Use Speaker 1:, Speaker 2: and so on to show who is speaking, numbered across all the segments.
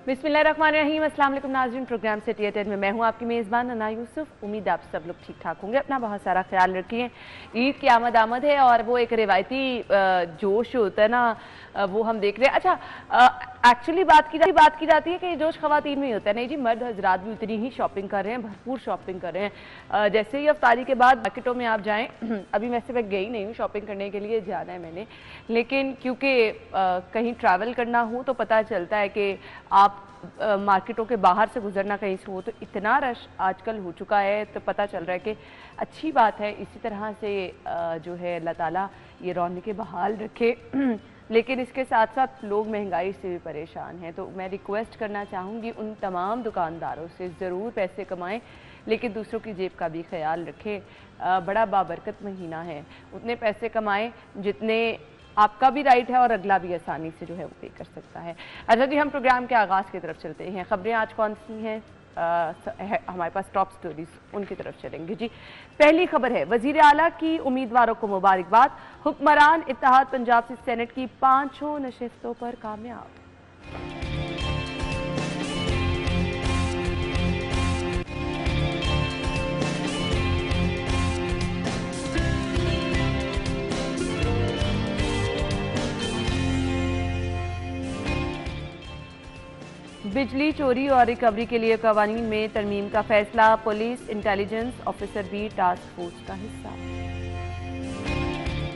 Speaker 1: बिस्मिल्लाहिर्रहमानिर्रहीम। अस्सलाम वालेकुम नाज़रीन, प्रोग्राम सिटी एट 10 में मैं हूं आपकी मेज़बान अना यूसुफ। उम्मीद आप सब लोग ठीक ठाक होंगे, अपना बहुत सारा ख्याल रखिए। ईद की आमद है और वो एक रिवायती जोश होता है ना, वो हम देख रहे हैं। अच्छा, एक्चुअली बात की जाती है कि ये जोश ख़वातीन में ही होता है। नहीं जी, मर्द हजरात भी उतनी ही शॉपिंग कर रहे हैं, भरपूर शॉपिंग कर रहे हैं। जैसे ही अफ्तारी के बाद मार्केटों में आप जाएँ, अभी वैसे मैं गई नहीं हूँ शॉपिंग करने के लिए, जाना है मैंने, लेकिन क्योंकि कहीं ट्रैवल करना हो तो पता चलता है कि आप मार्केटों के बाहर से गुजरना कहीं से हो तो इतना रश आजकल हो चुका है, तो पता चल रहा है कि अच्छी बात है। इसी तरह से जो है अल्लाह ताला ये रौनकें बहाल रखे। लेकिन इसके साथ साथ लोग महंगाई से भी परेशान हैं, तो मैं रिक्वेस्ट करना चाहूँगी उन तमाम दुकानदारों से, ज़रूर पैसे कमाएं लेकिन दूसरों की जेब का भी ख्याल रखें। बड़ा बाबरकत महीना है, उतने पैसे कमाएं जितने आपका भी राइट है और अगला भी आसानी से जो है वो पे कर सकता है। अच्छा जी, हम प्रोग्राम के आगाज़ की तरफ चलते हैं। ख़बरें आज कौन सी हैं? हमारे पास टॉप स्टोरीज, उनकी तरफ चलेंगे जी। पहली खबर है, वज़ीर आला की उम्मीदवारों को मुबारकबाद। हुक्मरान इत्तेहाद पंजाब से सेनेट की 5 नशिस्तों पर कामयाब। बिजली चोरी और रिकवरी के लिए कवानीन में तरमीम का फैसला। पुलिस इंटेलिजेंस ऑफिसर भी टास्क फोर्स का हिस्सा।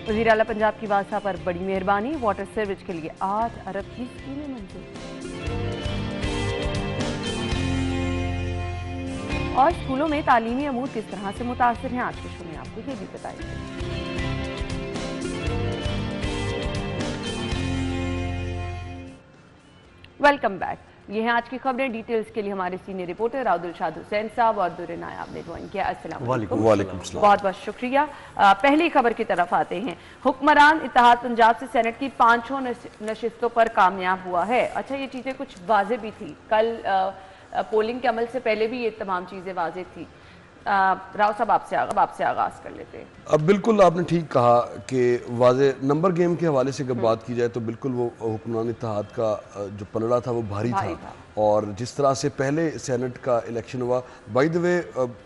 Speaker 1: वज़ीर आला पंजाब की वासा पर बड़ी मेहरबानी। वाटर सीवरेज के लिए 8 अरब की स्कीमें मंजूर। और स्कूलों में तालीमी अमूर किस तरह से मुतासिर हैं, आज के शो में आपको ये भी बताएंगे। Welcome back. ये हैं आज की खबरें। डिटेल्स के लिए हमारे सीनियर रिपोर्टर राउदुल शाद हुसैन साहब और दुर्रे नायाब ने ज्वाइन किया। अस्सलाम वालेकुम। बहुत बहुत शुक्रिया। पहली खबर की तरफ आते हैं। हुक्मरान इत्तेहाद पंजाब से सेनेट की 5 नशिस्तों पर कामयाब हुआ है। अच्छा, ये चीज़ें कुछ वाज़ेह भी थी, कल पोलिंग के अमल से पहले भी ये तमाम चीज़ें वाज़ेह थी। राव साहब आपसे आगाज़ कर लेते हैं।
Speaker 2: अब बिल्कुल आपने ठीक कहा कि वाज़े नंबर गेम के हवाले से अगर बात की जाए तो बिल्कुल वो हुक्मरान इत्तेहाद का जो पलड़ा था वो भारी था। और जिस तरह से पहले सेनेट का इलेक्शन हुआ, बाय द वे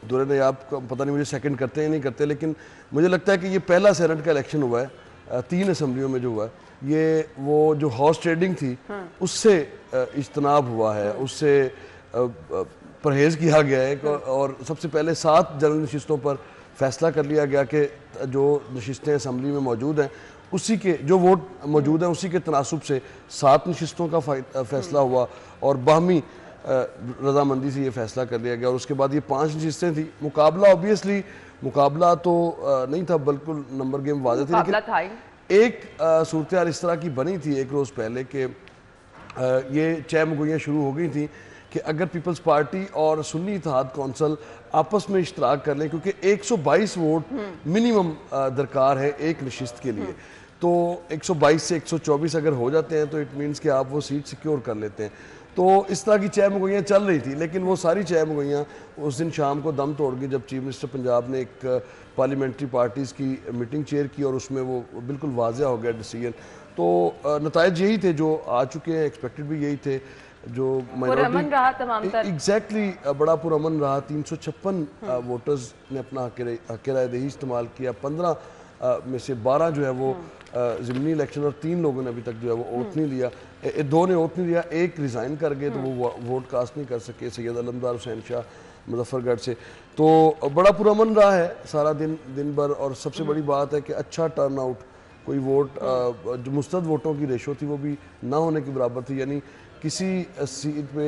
Speaker 2: दुर्रे नायाब का पता नहीं मुझे सेकंड करते हैं नहीं करते, लेकिन मुझे लगता है कि ये पहला सेनेट का इलेक्शन हुआ है 3 असम्बलियों में जो हुआ है, ये वो जो हॉर्स ट्रेडिंग थी उससे इज्तनाब हुआ है, उससे परहेज़ किया गया है। और सबसे पहले 7 जनरल नशिस्तों पर फैसला कर लिया गया कि जो नशिस्तें असम्बली में मौजूद हैं उसी के जो वोट मौजूद हैं उसी के तनासुब से 7 नशिस्तों का फैसला हुआ और बाहमी रजामंदी से ये फैसला कर लिया गया। और उसके बाद ये 5 नशिस्तें थी। मुकाबला ऑब्वियसली मुकाबला तो नहीं था, बिल्कुल नंबर गेम वाज़ेह थी, लेकिन एक सूरत हाल इस तरह की बनी थी एक रोज़ पहले कि ये चहमगोइयाँ शुरू हो गई थी कि अगर पीपल्स पार्टी और सुन्नी इत्तेहाद कौंसिल आपस में इश्तराक कर लें, क्योंकि 122 वोट मिनिमम दरकार है एक नशिस्त के लिए, तो 122 से 124 अगर हो जाते हैं तो इट मीन्स कि आप वो सीट सिक्योर कर लेते हैं। तो इस तरह की चहमगोइयाँ चल रही थी, लेकिन वो सारी चहमगोइयाँ उस दिन शाम को दम तोड़ गई जब चीफ मिनिस्टर पंजाब ने एक पार्लियामेंट्री पार्टीज़ की मीटिंग चेयर की और उसमें वो बिल्कुल वाज़ेह हो गया डिसीजन। तो नताइज यही थे जो आ चुके हैं, एक्सपेक्टेड भी यही थे। जो माइनॉरिटी एग्जैक्टली बड़ा पुरअमन रहा। 356 वोटर्स ने अपना हक़ राय दही इस्तेमाल किया। 15 में से 12 जो है वो ज़िमनी इलेक्शन और 3 लोगों ने अभी तक जो है वो ओथ नहीं लिया। 2 ने ओथ नहीं लिया, एक रिज़ाइन कर गए तो वो वोट कास्ट नहीं कर सके, सैयद अलमदार हुसैन शाह मुजफ्फरगढ़ से। तो बड़ा पुरअमन रहा है सारा दिन भर। और सबसे बड़ी बात है कि अच्छा टर्न आउट, कोई वोट जो मुस्तद वोटों की रेशो थी वो भी ना होने के बराबर थी, यानी किसी सीट पे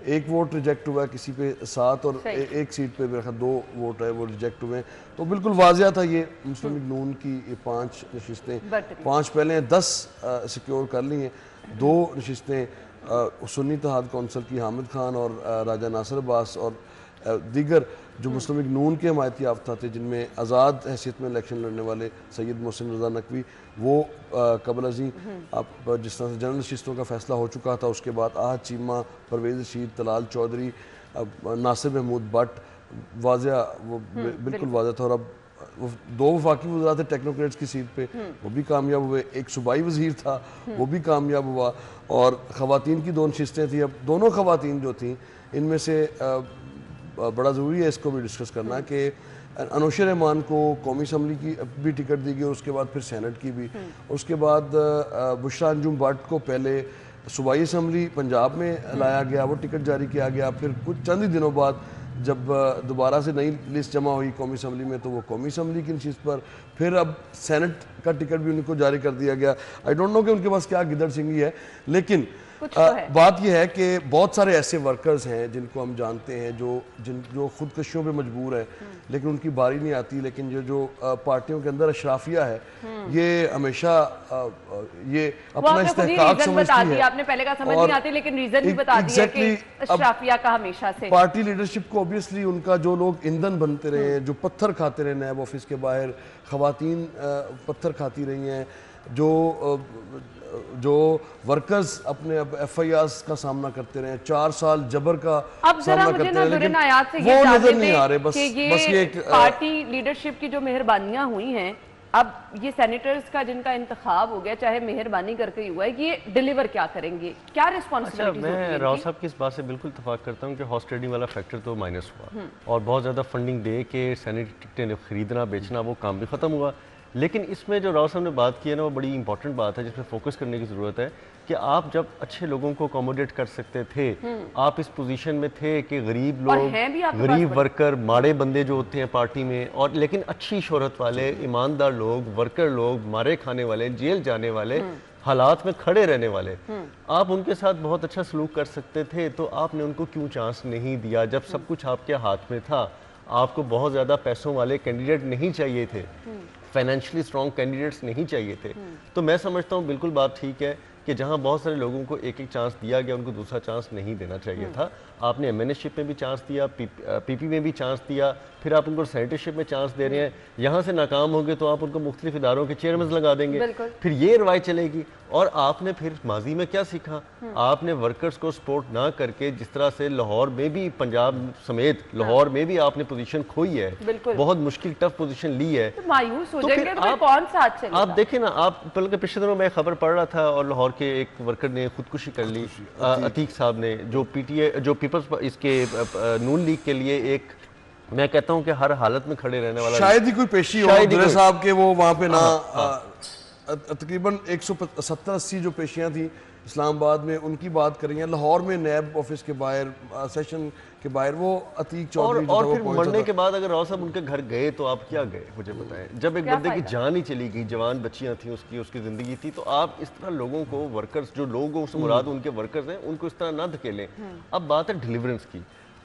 Speaker 2: 1 वोट रिजेक्ट हुआ है, किसी पे 7 और एक सीट पे मेरे ख्याल 2 वोट है वो रिजेक्ट हुए हैं। तो बिल्कुल वाज़ेह था ये मुस्लिम लीग नून की ये 5 नशिस्तें, 5 पहले 10 सिक्योर कर ली हैं। 2 नशिस्तें सुन्नी इत्तेहाद कौंसिल की हामिद खान और राजा नासिर अब्बास और दीगर जो मुस्लिम लीग नून के हमायती याफ्ता थे, जिनमें आज़ाद हैसियत में इलेक्शन लड़ने वाले सैयद मोहसिन रज़ा नकवी, वो कबल अज़ीं आप जिस तरह से जनरल नशिस्तों का फैसला हो चुका था, उसके बाद आहद चीमा, परवेज़ रशीद, तलाल चौधरी, नासिर महमूद भट्ट, वाज़ेह वो बिल्कुल वाज़ेह था। और अब دو وفاقی وزراء تھے ٹیکنوکریٹس کی سیٹ پہ، وہ بھی کامیاب ہوئے، ایک صوبائی وزیر تھا وہ بھی کامیاب ہوا، اور خواتین کی 2 نشستیں تھیں. اب دونوں خواتین جو تھیں ان میں سے بڑا ضروری ہے اس کو بھی ڈسکس کرنا کہ انوشا رحمان کو قومی اسمبلی کی بھی ٹکٹ دی گئی، اس کے بعد پھر سینٹ کی بھی، اس کے بعد بشریٰ انجم بٹ کو پہلے صوبائی اسمبلی پنجاب میں لایا گیا، وہ ٹکٹ جاری کیا گیا، پھر کچھ چند ہی دنوں بعد جب دوبارہ سے نئی لسٹ جمع ہوئی قومی اسمبلی میں تو وہ قومی اسمبلی کی نشست پر، پھر اب سینٹ کا ٹکٹ بھی ان کو جاری کر دیا گیا. آئی ڈونٹ نو کہ ان کے پاس کیا گدڑ سنگھی ہے، لیکن بات یہ ہے کہ بہت سارے ایسے ورکرز ہیں جن کو ہم جانتے ہیں جو خودکشیوں پہ مجبور ہیں لیکن ان کی باری نہیں آتی، لیکن جو پارٹیوں کے اندر اشرافیہ ہے یہ ہمیشہ یہ اپنا استحقاق سمجھتی ہے.
Speaker 1: آپ نے پہلے کا سمجھ نہیں آتی لیکن ریزن بھی بتا دیا کہ اشرافیہ کا ہمیشہ سے
Speaker 2: پارٹی لیڈرشپ کو اوبیسلی ان کا جو لوگ ایندھن بنتے رہے ہیں، جو پتھر کھاتے رہے نیب آفس کے باہر، خواتین پتھر کھاتی رہی ہیں، جو ورکرز اپنے ایف آئی آرز کا سامنا کرتے رہے ہیں، 4 سال جبر کا سامنا کرتے رہے، لیکن وہ نظر نہیں آ رہے. بس یہ ایک
Speaker 1: پارٹی لیڈرشپ کی جو مہربانیاں ہوئی ہیں، اب یہ سینیٹرز کا جن کا انتخاب ہو گیا چاہے مہربانی کر کے ہی ہوا ہے، یہ ڈیلیور کیا کریں گے، کیا ریسپانسبلٹیز ہوتی ہیں؟
Speaker 3: میں راؤ صاحب کی اس بات سے بالکل اتفاق کرتا ہوں کہ ہارس ٹریڈنگ والا فیکٹر تو مائنس ہوا اور بہت زیادہ فنڈنگ دے کے سینٹ ٹکٹیں خریدنا بیچنا وہ کام بھی ختم ہوا. لیکن اس میں جو راؤ صاحب نے بات کی ہے نا وہ بڑی امپورٹنٹ بات ہے جس میں فوکس کرنے کی ضرورت ہے کہ آپ جب اچھے لوگوں کو اکوموڈیٹ کر سکتے تھے، آپ اس پوزیشن میں تھے کہ غریب لوگ، غریب ورکر، ماڑے بندے جو ہوتے ہیں پارٹی میں، اور لیکن اچھی شہرت والے ایماندار لوگ، ورکر لوگ، مارے کھانے والے، جیل جانے والے، حالات میں کھڑے رہنے والے، آپ ان کے ساتھ بہت اچھا سلوک کر سکتے تھے. تو آپ نے ان کو کیوں چانس نہیں دیا جب سب کچھ آپ کے ہاتھ میں تھا؟ آپ کو بہت زیادہ پیسوں والے کینڈیڈیٹ نہیں چاہیے تھے، فائنینشلی اسٹرانگ کینڈیڈیٹس نہیں چاہیے تھے. تو میں سمجھتا ہوں بالکل بات ٹھیک ہے کہ جہاں بہت سارے لوگوں کو ایک چانس دیا گیا ان کو دوسرا چانس نہیں دینا چاہیے تھا. آپ نے ایم این اے شپ میں بھی چانس دیا، پی پی میں بھی چانس دیا، پھر آپ ان کو سینیٹرشپ میں چانس دے رہے ہیں. یہاں سے ناکام ہو گئے تو آپ ان کو مختلف اداروں کے چیئرمنز لگا دیں گے، پھر یہ روایت چلے گی. اور آپ نے پھر ماضی میں کیا سیکھا؟ آپ نے ورکرز کو سپورٹ نہ کر کے جس طرح سے لاہور میں بھی، پنجاب سمیت لاہور میں بھی آپ نے پوزیشن کھوئی ہے، بہت مشکل ٹف پوزیشن لی ہے.
Speaker 1: مایوس ہو جائیں گے تو کون ساتھ چلے گا؟
Speaker 3: آپ دیکھیں نا، آپ بلکہ پچھلے دنوں میں خبر پڑھ رہا تھا اور لاہور کے ایک ورکر نے خودکشی کر لی، عتیق صاحب نے، جو پی ٹی اے جو پیپلز اس کے نون لیگ کے لیے ایک، میں کہتا ہوں کہ ہر حالت میں کھڑے رہنے والا،
Speaker 2: شاید ہی کوئی پیشی ہو درے صاحب کے وہ وہاں پہ نہ تقریباً 170-80 جو پیشیاں تھیں اسلام آباد میں ان کی بات کر رہی ہیں. لاہور میں نیب آفس کے باہر، سیشن کے باہر، وہ عتیق چودھری
Speaker 3: اور پھر مرنے کے بعد اگر راؤ صاحب ان کے گھر گئے تو آپ کیا گئے مجھے بتائیں؟ جب ایک بندے کی جان ہی چلی گئی، جوان بچیاں تھیں، اس کی زندگی تھی، تو آپ اس طرح لوگوں کو، ورکرز جو لوگوں سے مراد ان کے ورکرز ہیں، ان کو اس طرح نہ دھکیلیں. اب بات ہے ڈیلیورنس کی.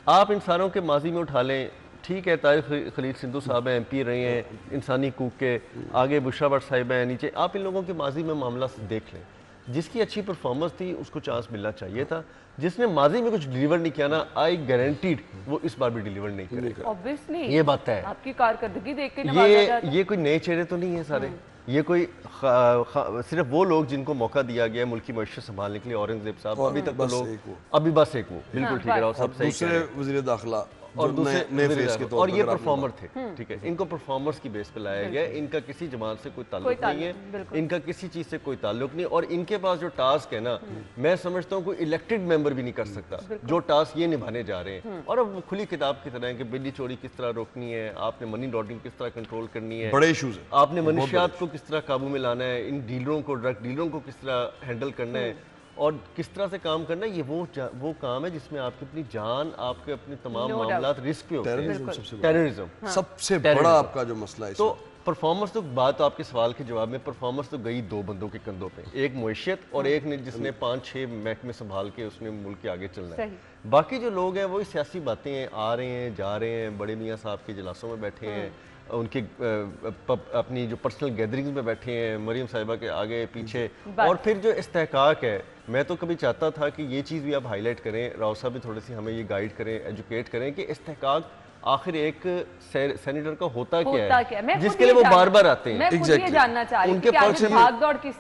Speaker 3: آپ ان ساروں کے ماضی میں اٹھا لیں، ٹھیک ہے طارق خلیل سندھو صاحب ہیں، ایم پی رہے ہیں انسانی حقوق کے، آگے بشریٰ بٹ صاحب ہیں نیچے، آپ ان لوگوں کے ماضی میں معاملہ دیکھ لیں. جس کی اچھی پرفارمنس تھی اس کو چانس ملنا چاہیے تھا. جس نے ماضی میں کچھ ڈیلیور نہیں کیا نا، آئی گارنٹیڈ وہ اس بار بھی ڈیلیور نہیں کرے گا. یہ بات ہے.
Speaker 1: آپ کی کارکردگی دیکھ کے نوازا جاتا ہے.
Speaker 3: یہ کوئی نئے چہرے تو نہیں ہیں سارے، یہ کوئی صرف وہ لوگ جن کو موقع دیا گیا ملکی معیشت سنبھالنے کے لیے، اورنگزیب صاحب، ابھی تک تو لوگ، ابھی بس ایک وہ بالکل ٹھیک ہے، سب صحیح
Speaker 2: دوسرے وزیر داخلہ
Speaker 3: اور اور یہ پرفارمر تھے، ٹھیک ہے، ان کو پرفارمرز کی بیس پہ لایا گیا. ان کا کسی جماعت سے کوئی تعلق نہیں ہے، ان کا کسی چیز سے کوئی تعلق نہیں. اور ان کے پاس جو ٹاسک ہے نا، میں سمجھتا ہوں کوئی الیکٹڈ ممبر بھی نہیں کر سکتا جو ٹاسک یہ نبھانے جا رہے ہیں. اور اب کھلی کتاب کی طرح ہے کہ بجلی چوری کس طرح روکنی ہے، آپ نے منی لانڈرنگ کس طرح کنٹرول کرنی ہے،
Speaker 2: بڑے ایشوز ہیں،
Speaker 3: آپ نے منشیات کو کس طرح قابو میں لانا ہے، ان ڈیلروں کو، ڈرگ ڈیلروں کو کس طرح ہینڈل کرنا ہے اور کس طرح سے کام کرنا ہے. یہ وہ کام ہے جس میں آپ کی اپنی جان، آپ کے اپنے تمام معاملات رسک پہ ہوتے ہیں. ٹیررزم
Speaker 2: سب سے بڑا آپ کا جو مسئلہ ہے.
Speaker 3: تو پرفارمنس تو بات آپ کے سوال کے جواب میں، پرفارمنس تو گئی 2 بندوں کے کندھوں پہ، ایک معیشت اور ایک نے جس نے 5-6 محکمے سنبھال کے اس نے ملک کے آگے چلنا ہے. باقی جو لوگ ہیں وہی سیاسی باتیں ہیں، آ رہے ہیں جا رہے ہیں، بڑے میاں صاحب کے اجلاسوں میں بیٹھے ہیں، ان کی اپنی جو پرسنل گیدرنگز میں بیٹھے ہیں، مریم صاحبہ کے آگے پیچھے. اور پھر جو استحقاق ہے، میں تو کبھی چاہتا تھا کہ یہ چیز بھی آپ ہائی لائٹ کریں، راؤ صاحب بھی تھوڑی سی ہمیں یہ گائیڈ کریں، ایجوکیٹ کریں کہ استحقاق آخر ایک سینیٹر کا ہوتا کیا ہے جس کے لیے وہ بار بار آتے ہیں.
Speaker 1: میں خود یہ جاننا چاہ رہی ہوں کہ آج بھاگ دوڑ کس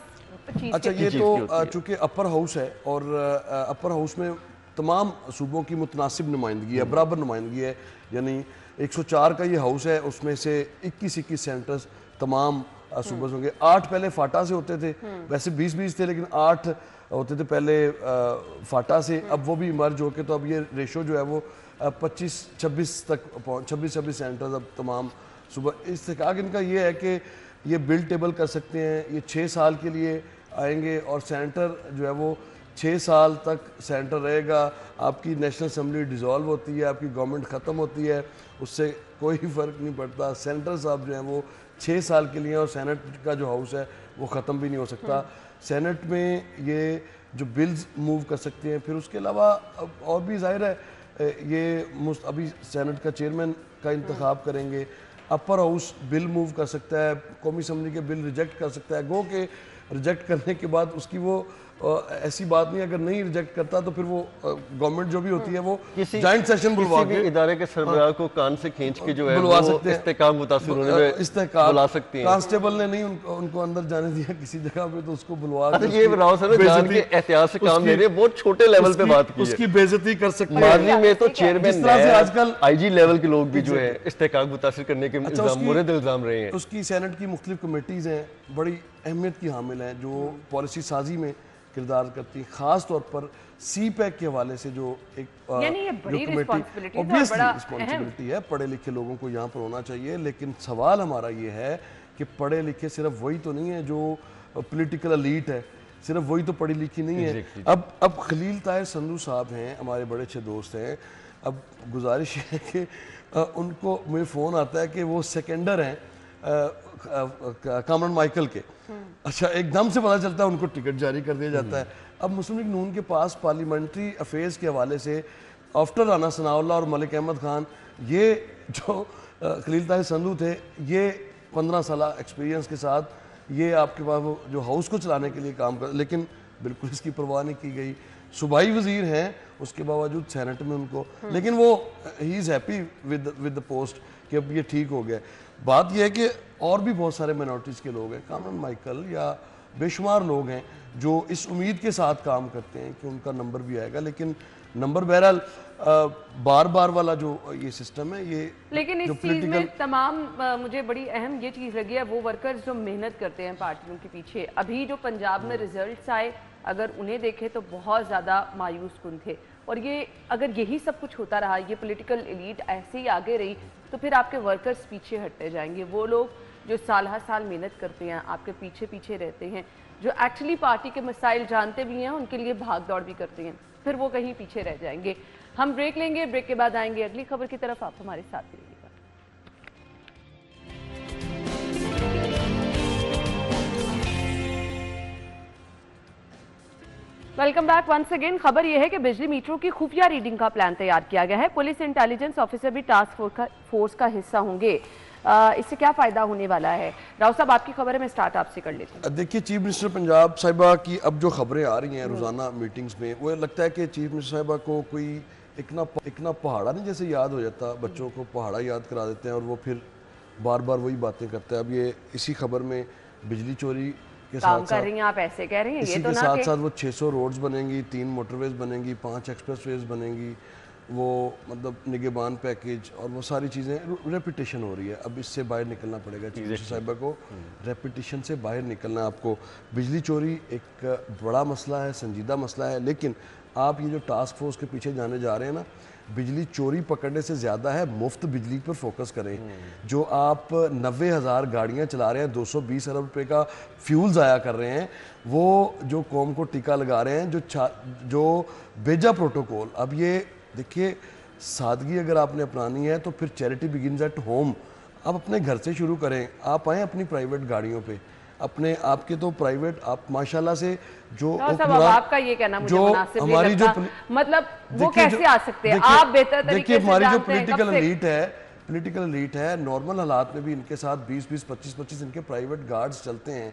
Speaker 1: چیز.
Speaker 2: اچھا، یہ تو چونکہ اپر ہاؤس ہے اور اپر ہاؤس میں तमाम सूबों की मुतनासिब नुमाइंदगी है, बराबर नुमाइंदगी है। यानी 104 का ये हाउस है, उसमें से 21 सेंटर्स तमाम सूबों से होंगे। 8 पहले फाटा से होते थे, वैसे 20 थे लेकिन 8 होते थे पहले फाटा से, अब वो भी मर्ज होके तो अब ये रेशो जो है वो 25-26 तक 26 सेंटर्स अब तमाम सुबह। इस्तेकाक इनका ये है कि ये बिल टेबल कर सकते हैं, ये 6 साल के लिए आएंगे और सेंटर जो है वो 6 साल तक सेंटर रहेगा। आपकी नेशनल असम्बली डिज़ोल्व होती है, आपकी गवर्नमेंट ख़त्म होती है, उससे कोई फ़र्क नहीं पड़ता। सेंटर साहब जो हैं वो 6 साल के लिए, और सेनेट का जो हाउस है वो ख़त्म भी नहीं हो सकता। सेनेट में ये जो बिल्स मूव कर सकते हैं, फिर उसके अलावा और भी ज़ाहिर है ये अभी सेनेट का चेयरमैन का इंतखाब करेंगे। अपर हाउस बिल मूव कर सकता है, कौमी असम्बली के बिल रिजेक्ट कर सकता है। गो के रिजेक्ट करने के बाद उसकी वो ऐसी बात नहीं, अगर नहीं रिजेक्ट करता तो फिर वो गवर्नमेंट जो भी होती है वो जॉइंट सेशन बुलवा के
Speaker 3: इदारे के सरबराह को कान से खींच के जो है
Speaker 2: बुलवा
Speaker 3: वो
Speaker 2: सकते हैं।
Speaker 3: इस्तेकाम मुतासिर होने में बुला सकती हैं।
Speaker 2: कांस्टेबल ने नहीं उनको अंदर जाने दिया किसी जगह पे, तो उसको बुलवा के
Speaker 3: ये राव साहब जान के एहतियात से काम ले रहे हैं, बहुत छोटे लेवल पे बात की है।
Speaker 2: उसकी बेइज्जती कर सकते हैं।
Speaker 3: माजी में तो चेयरमैन
Speaker 2: आजकल
Speaker 3: आईजी लेवल के लोग भी जो है इस्तेकाक मुतासिर करने के मुरद इल्जाम रहे हैं।
Speaker 2: उसकी सेनेट की मुख्तलिफ कमेटीज़ हैं, बड़ी अहमियत की हामिल हैं, जो पॉलिसी साजी में किरदार करती हैं। ख़ास तौर पर सी पैक के हवाले से जो एक
Speaker 1: यानी ये बड़ी
Speaker 2: रिस्पॉन्सिबिलिटी है, पढ़े लिखे लोगों को यहाँ पर होना चाहिए। लेकिन सवाल हमारा ये है कि पढ़े लिखे सिर्फ वही तो नहीं है जो पॉलिटिकल एलीट है, सिर्फ वही तो पढ़ी लिखी नहीं है। अब खलील ताहिर संधू साहब हैं, हमारे बड़े अच्छे दोस्त हैं। अब गुजारिश है कि उनको मुझे फ़ोन आता है कि वो सेकेंडर हैं कामरान माइकल के। अच्छा, एकदम से पता चलता है उनको टिकट जारी कर दिया जाता है। अब मुस्लिम लीग नून के पास पार्लियामेंट्री अफेयर्स के हवाले से आफ्टर राना सनाउल्लाह और मलिक अहमद खान, ये जो खलील ताहिर संधू थे, ये 15 साल एक्सपीरियंस के साथ ये आपके पास वो जो हाउस को चलाने के लिए काम कर, लेकिन बिल्कुल इसकी परवाह नहीं की गई। सूबाई वजीर हैं, उसके बावजूद सेनेट में उनको, लेकिन वो he is happy with the post कि अब ये ठीक हो गया। बात यह है कि और भी बहुत सारे माइनॉरिटीज़ के लोग हैं, कामरान माइकल या बेशुमार लोग हैं जो इस उम्मीद के साथ काम करते हैं कि उनका नंबर भी आएगा, लेकिन नंबर बहरहाल बार बार वाला जो ये सिस्टम है ये।
Speaker 1: लेकिन इस चीज़ में तमाम मुझे बड़ी अहम ये चीज़ लगी है, वो वर्कर्स जो मेहनत करते हैं पार्टियों के पीछे। अभी जो पंजाब में रिजल्ट्स आए, अगर उन्हें देखें तो बहुत ज़्यादा मायूस कुन थे। और ये अगर यही सब कुछ होता रहा, ये पॉलिटिकल एलीट ऐसे ही आगे रही, तो फिर आपके वर्कर्स पीछे हटते जाएंगे। वो लोग जो साल हर साल मेहनत करते हैं, आपके पीछे पीछे रहते हैं, जो एक्चुअली पार्टी के मसाइल जानते भी हैं, उनके लिए भाग दौड़ भी करते हैं, फिर वो कहीं पीछे रह जाएंगे। हम ब्रेक लेंगे, ब्रेक के बाद आएंगे अगली खबर की तरफ। आप हमारे साथ रहिएगा। Welcome back once again. खबर यह है कि बिजली मीटरों की खुफिया रीडिंग का प्लान तैयार किया गया है। पुलिस इंटेलिजेंस ऑफिसर भी टास्क फोर्स का हिस्सा होंगे। इससे क्या फायदा होने वाला है? राव साहब, आपकी खबर है, मैं स्टार्ट आपसे कर लेती हूँ।
Speaker 2: देखिए, चीफ मिनिस्टर पंजाब साहिबा की अब जो खबरें आ रही हैं रोजाना मीटिंग्स में, वो लगता है कि चीफ मिनिस्टर साहिबा को कोई एक ना पहाड़ा नहीं जैसे याद हो जाता, बच्चों को पहाड़ा याद करा देते हैं और वो फिर बार बार वही बातें करते हैं। अब ये इसी खबर में बिजली चोरी के
Speaker 1: काम कर रही हैं, आप ऐसे कह रहे हैं,
Speaker 2: इसी
Speaker 1: ये तो
Speaker 2: के
Speaker 1: ना
Speaker 2: साथ साथ वो 600 रोड्स बनेंगी, 3 मोटरवेज बनेंगी, 5 एक्सप्रेसवेज बनेंगी, वो मतलब निगहबान पैकेज और वो सारी चीज़ें। रेपिटेशन हो रही है, अब इससे बाहर निकलना पड़ेगा चीफ मिनिस्टर साहिबा को। रेपिटेशन से बाहर निकलना आपको। बिजली चोरी एक बड़ा मसला है, संजीदा मसला है, लेकिन आप ये जो टास्क फोर्स के पीछे जाने जा रहे हैं ना, बिजली चोरी पकड़ने से ज़्यादा है मुफ्त बिजली पर फोकस करें। जो आप 90,000 गाड़ियाँ चला रहे हैं, 220 अरब रुपए का फ्यूल ज़ाया कर रहे हैं, वो जो कौम को टीका लगा रहे हैं, जो बेजा प्रोटोकॉल। अब ये देखिए, सादगी अगर आपने अपनानी है तो फिर चैरिटी बिगिंस एट होम। आप अपने घर से शुरू करें। आप आएँ अपनी प्राइवेट गाड़ियों पे, अपने आपके तो प्राइवेट, आप माशाल्लाह से जो
Speaker 1: आपका ये कहना मुझे मुनासिब नहीं
Speaker 2: हमारी जो
Speaker 1: मतलब वो कैसे आ सकते हैं? आप बेहतर तरीके से
Speaker 2: हमारी जो
Speaker 1: जानते
Speaker 2: पॉलिटिकल एलीट है, नॉर्मल हालात में भी इनके साथ 20-20, 25-25 इनके प्राइवेट गार्ड्स चलते हैं,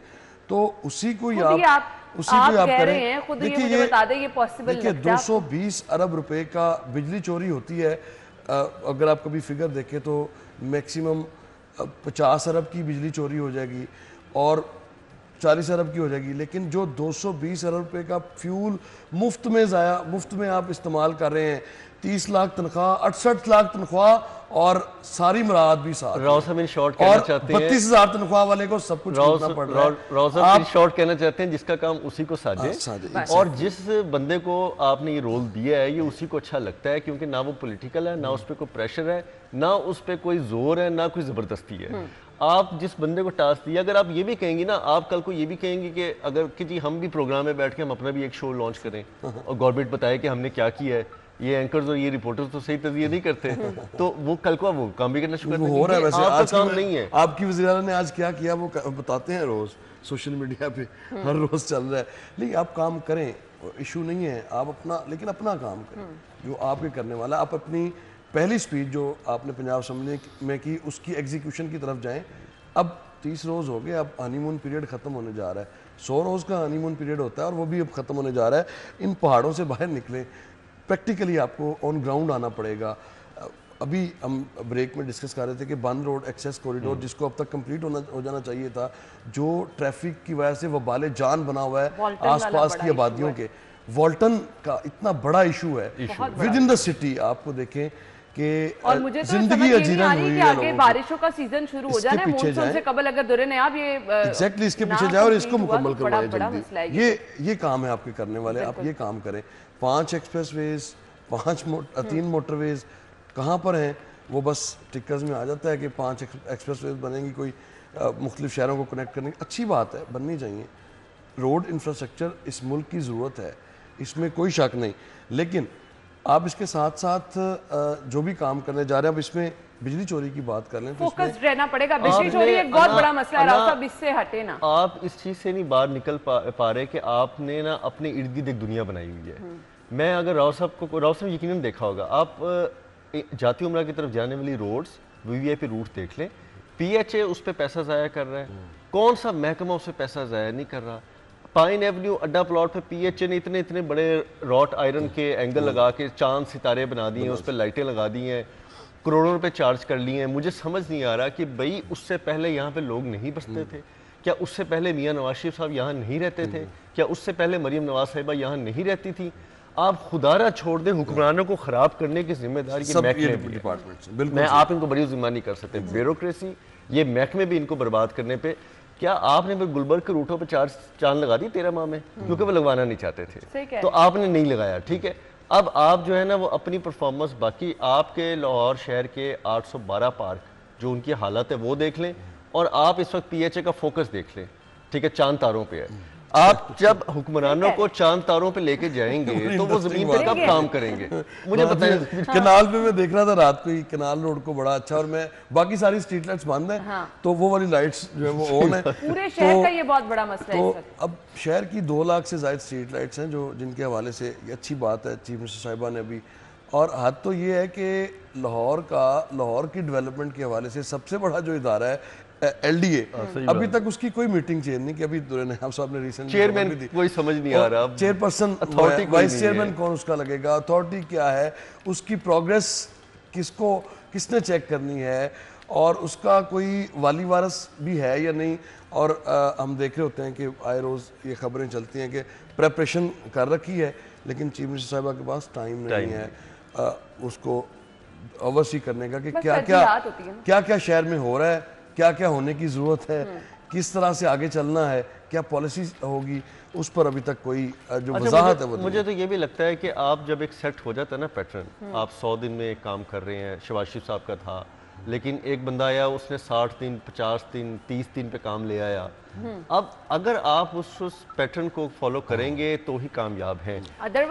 Speaker 2: तो उसी को ही आप करें।
Speaker 1: देखिए, ये बता दें, ये पॉसिबल
Speaker 2: देखिए 220 अरब रुपए का बिजली चोरी होती है। अगर आप कभी फिगर देखें तो मैक्सिमम 50 अरब की बिजली चोरी हो जाएगी। और 40 ارب کی ہو جائے گی، لیکن جو 220 ارب روپے کا فیول مفت میں آپ استعمال کر رہے ہیں، 30 لاکھ تنخواہ، 68 لاکھ تنخواہ اور ساری مراد بھی ساتھ،
Speaker 3: راؤ صاحب ان شارٹ کہنا چاہتے ہیں
Speaker 2: 32,000 تنخواہ والے کو سب کچھ کرنا پڑ رہا ہے.
Speaker 3: راؤ صاحب ان شارٹ کہنا چاہتے ہیں جس کا کام اسی کو ساجے، اور جس بندے کو آپ نے یہ رول دیا ہے یہ اسی کو اچھا لگتا ہے، کیونکہ نہ وہ پولیٹیکل ہے، نہ اس پہ کوئی پریشر ہے، نہ اس پہ کوئی زور ہے، نہ کوئی زبردستی ہے. آپ جس بندے کو ٹاسک دیا، اگر آپ یہ بھی کہیں گی نا، آپ کل کو یہ بھی کہیں گے کہ اگر کہ جی ہم بھی پروگرام میں بیٹھ کے ہم اپنا بھی ایک شو لانچ کریں اور گورنمنٹ بتائے کہ ہم نے کیا کیا ہے، یہ اینکرز اور یہ رپورٹرز تو صحیح تجزیہ نہیں کرتے، تو وہ کل کو وہ کام بھی کرنا شروع کرتے ہیں.
Speaker 2: ہو رہا ہے ویسے
Speaker 3: آپ
Speaker 2: آج
Speaker 3: کا کام نہیں ہے.
Speaker 2: آپ کی وزیر اعلیٰ نے آج کیا کیا وہ بتاتے ہیں روز سوشل میڈیا پہ، ہر روز چل رہا ہے. لیکن آپ کام کریں، ایشو نہیں ہے، آپ لیکن اپنا کام کریں جو آپ کے کرنے والا. آپ اپنی پہلی سپیچ جو آپ نے پنجاب اسمبلی میں کی، اس کی ایگزیکیوشن کی طرف جائیں. اب 30 روز ہو گئے، اب ہانی مون پیریڈ ختم ہونے جا رہا ہے. 100 روز کا ہانی مون پیریڈ ہوتا ہے اور وہ بھی اب ختم ہونے جا رہا ہے. ان پہاڑوں سے باہر نکلیں، پریکٹیکلی آپ کو آن گراؤنڈ آنا پڑے گا. ابھی ہم بریک میں ڈسکس کر رہے تھے کہ بند روڈ ایکسیس کوریڈور جس کو اب تک کمپلیٹ ہو جانا چاہیے تھا، جو ٹریفک کی وجہ سے وبال جان بنا ہوا ہے آس پاس کی آبادیوں کے، والٹن کا اتنا بڑا ایشو ہے ود ان دا سٹی. آپ کو دیکھیں کہ
Speaker 1: اور مجھے تو
Speaker 2: زندگی اجیرن ہوئی
Speaker 1: کہ
Speaker 2: ہے
Speaker 1: آگے بارشوں کا سیزن شروع ہو جانا ہے، مونسون سے قبل اگر دورے نیاب یہ
Speaker 2: ایگزیکٹلی اس کے پیچھے جائے اور اس کو مکمل کروائے جلدی. یہ کام ہے آپ کے کرنے والے، آپ یہ کام کریں. 5 ایکسپریس ویز، 3 موٹر ویز کہاں پر ہیں؟ وہ بس ٹکرز میں آ جاتا ہے کہ 5 ایکسپریس ویز بنیں گی، کوئی مختلف شہروں کو کنیکٹ کرنے کی. اچھی بات ہے، بننی چاہیے. روڈ انفراسٹرکچر اس ملک کی ضرورت ہے، اس میں کوئی شک نہیں. لیکن آپ اس کے ساتھ ساتھ جو بھی کام کرنے جا رہے ہیں، اب اس میں بجلی چوری کی بات کر لیں تو
Speaker 1: فوکس رہنا پڑے گا. بجلی چوری ایک بہت بڑا مسئلہ ہے، راؤ صاحب اس سے ہٹے نا.
Speaker 3: آپ اس چیز سے نہیں باہر نکل پا رہے کہ آپ نے نا اپنے ارد گرد ایک دنیا بنائی ہوئی ہے. میں اگر راؤ صاحب یقیناً دیکھا ہوگا، آپ جاتی عمرہ کی طرف جانے والی روڈز وی وی آئی پی روٹ دیکھ لیں، پی ایچ اے اس پہ پیسہ ضائع کر رہا ہے. کون سا محکمہ اس پہ پیسہ ضائع نہیں کر رہا؟ پائن ایونیو اڈا پلاٹ پہ پی ایچ اے نے اتنے بڑے راٹ آئرن کے اینگل لگا کے چاند ستارے بنا دیے ہیں، اس پہ لائٹیں لگا دی ہیں، کروڑوں روپے چارج کر لیے ہیں. مجھے سمجھ نہیں آ رہا کہ بھئی اس سے پہلے یہاں پہ لوگ نہیں بستے تھے؟ کیا اس سے پہلے میاں نواز شریف صاحب یہاں نہیں رہتے تھے؟ کیا اس سے پہلے مریم نواز صاحبہ یہاں نہیں رہتی تھی؟ آپ خدا را چھوڑ دیں، حکمرانوں کو خراب کرنے کی ذمہ داری یہ محکمے بھی ہے. میں آپ ان کو بڑی ذمہ نہیں کر سکتے. بیوروکریسی، یہ محکمے بھی ان کو برباد کرنے پہ. کیا آپ نے گلبرگ کے روٹوں پہ چاند لگا دی 13 ماہ میں؟ کیونکہ وہ لگوانا نہیں چاہتے تھے تو آپ نے نہیں لگایا. ٹھیک ہے، اب آپ جو ہے نا وہ اپنی پرفارمنس، باقی آپ کے لاہور شہر کے 812 پارک جو ان کی حالت ہے وہ دیکھ لیں، اور آپ اس وقت پی ایچ اے کا فوکس دیکھ لیں. ٹھیک ہے، چاند تاروں پہ ہے. آپ جب حکمرانوں کو چاند تاروں پہ لے کے جائیں گے تو وہ زمین پہ کب کام کریں گے؟ مجھے بتائیں.
Speaker 2: کنال پہ میں دیکھ رہا تھا رات کو ہی، کنال روڈ کو بڑا اچھا، اور میں باقی ساری اسٹریٹ لائٹس بند ہیں تو وہ والی لائٹس جو ہے وہ آن ہیں.
Speaker 1: پورے شہر کا یہ بہت بڑا مسئلہ ہے.
Speaker 2: تو اب شہر کی 2 لاکھ سے زائد اسٹریٹ لائٹس ہیں جو جن کے حوالے سے یہ اچھی بات ہے چیف منسٹر صاحبہ نے ابھی. اور حد تو یہ ہے کہ لاہور کی ڈیولپمنٹ کے حوالے سے سب سے بڑا جو ادارہ ہے ایل ڈی اے، ابھی تک اس کی کوئی میٹنگ چیئر نہیں کی. ابھی دورے نیاب صاحب نے ریسنٹ
Speaker 3: چیئرمین کوئی سمجھ نہیں آ رہا،
Speaker 2: چیئر پرسن وائس چیئرمین کون اس کا لگے گا، اتھارٹی کیا ہے، اس کی پروگریس کس نے چیک کرنی ہے، اور اس کا کوئی والی وارث بھی ہے یا نہیں. اور ہم دیکھ رہے ہوتے ہیں کہ آئے روز یہ خبریں چلتی ہیں کہ پریپریشن کر رکھی ہے لیکن چیف منسٹر صاحبہ کے پاس ٹائم نہیں ہے اس کو اوورسی کرنے کا کہ کیا شہر میں ہو رہا ہے، کیا کیا ہونے کی ضرورت ہے، کس طرح سے آگے چلنا ہے، کیا پالیسی ہوگی. اس پر ابھی تک کوئی جو وضاحت ہے وہ
Speaker 3: مجھے تو یہ بھی لگتا ہے کہ آپ جب ایک سیٹ ہو جاتا ہے نا پیٹرن، آپ 100 دن میں ایک کام کر رہے ہیں، شہباز شریف صاحب کا تھا، لیکن ایک بندہ آیا اس نے 60 دن 50 دن 30 دن پہ کام لے آیا. اب اگر آپ اس پیٹرن کو فالو کریں گے تو ہی کامیاب ہیں،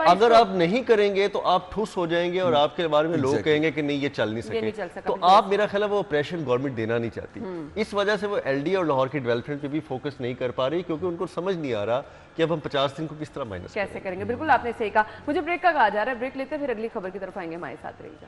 Speaker 3: اگر آپ نہیں کریں گے تو آپ ٹھوس ہو جائیں گے اور آپ کے بارے میں لوگ کہیں گے کہ نہیں یہ چل نہیں سکے. تو آپ میرا خیال ہے وہ آپریشن گورنمنٹ دینا نہیں چاہتی. اس وجہ سے وہ ایل ڈی اور لاہور کی ڈیولپمنٹ پہ بھی فوکس نہیں کر پا رہی، کیونکہ ان کو سمجھ نہیں آ رہا کہ اب ہم 50 دن کو کس طرح مائنس
Speaker 1: کیسے کریں گے. بالکل آپ نے صحیح کہا. مجھے بریک کا کہا جا رہا ہے، بریک لیتے ہیں پھر اگلی خبر کی طرف آئیں گے. ہمارے ساتھ رہیے گا.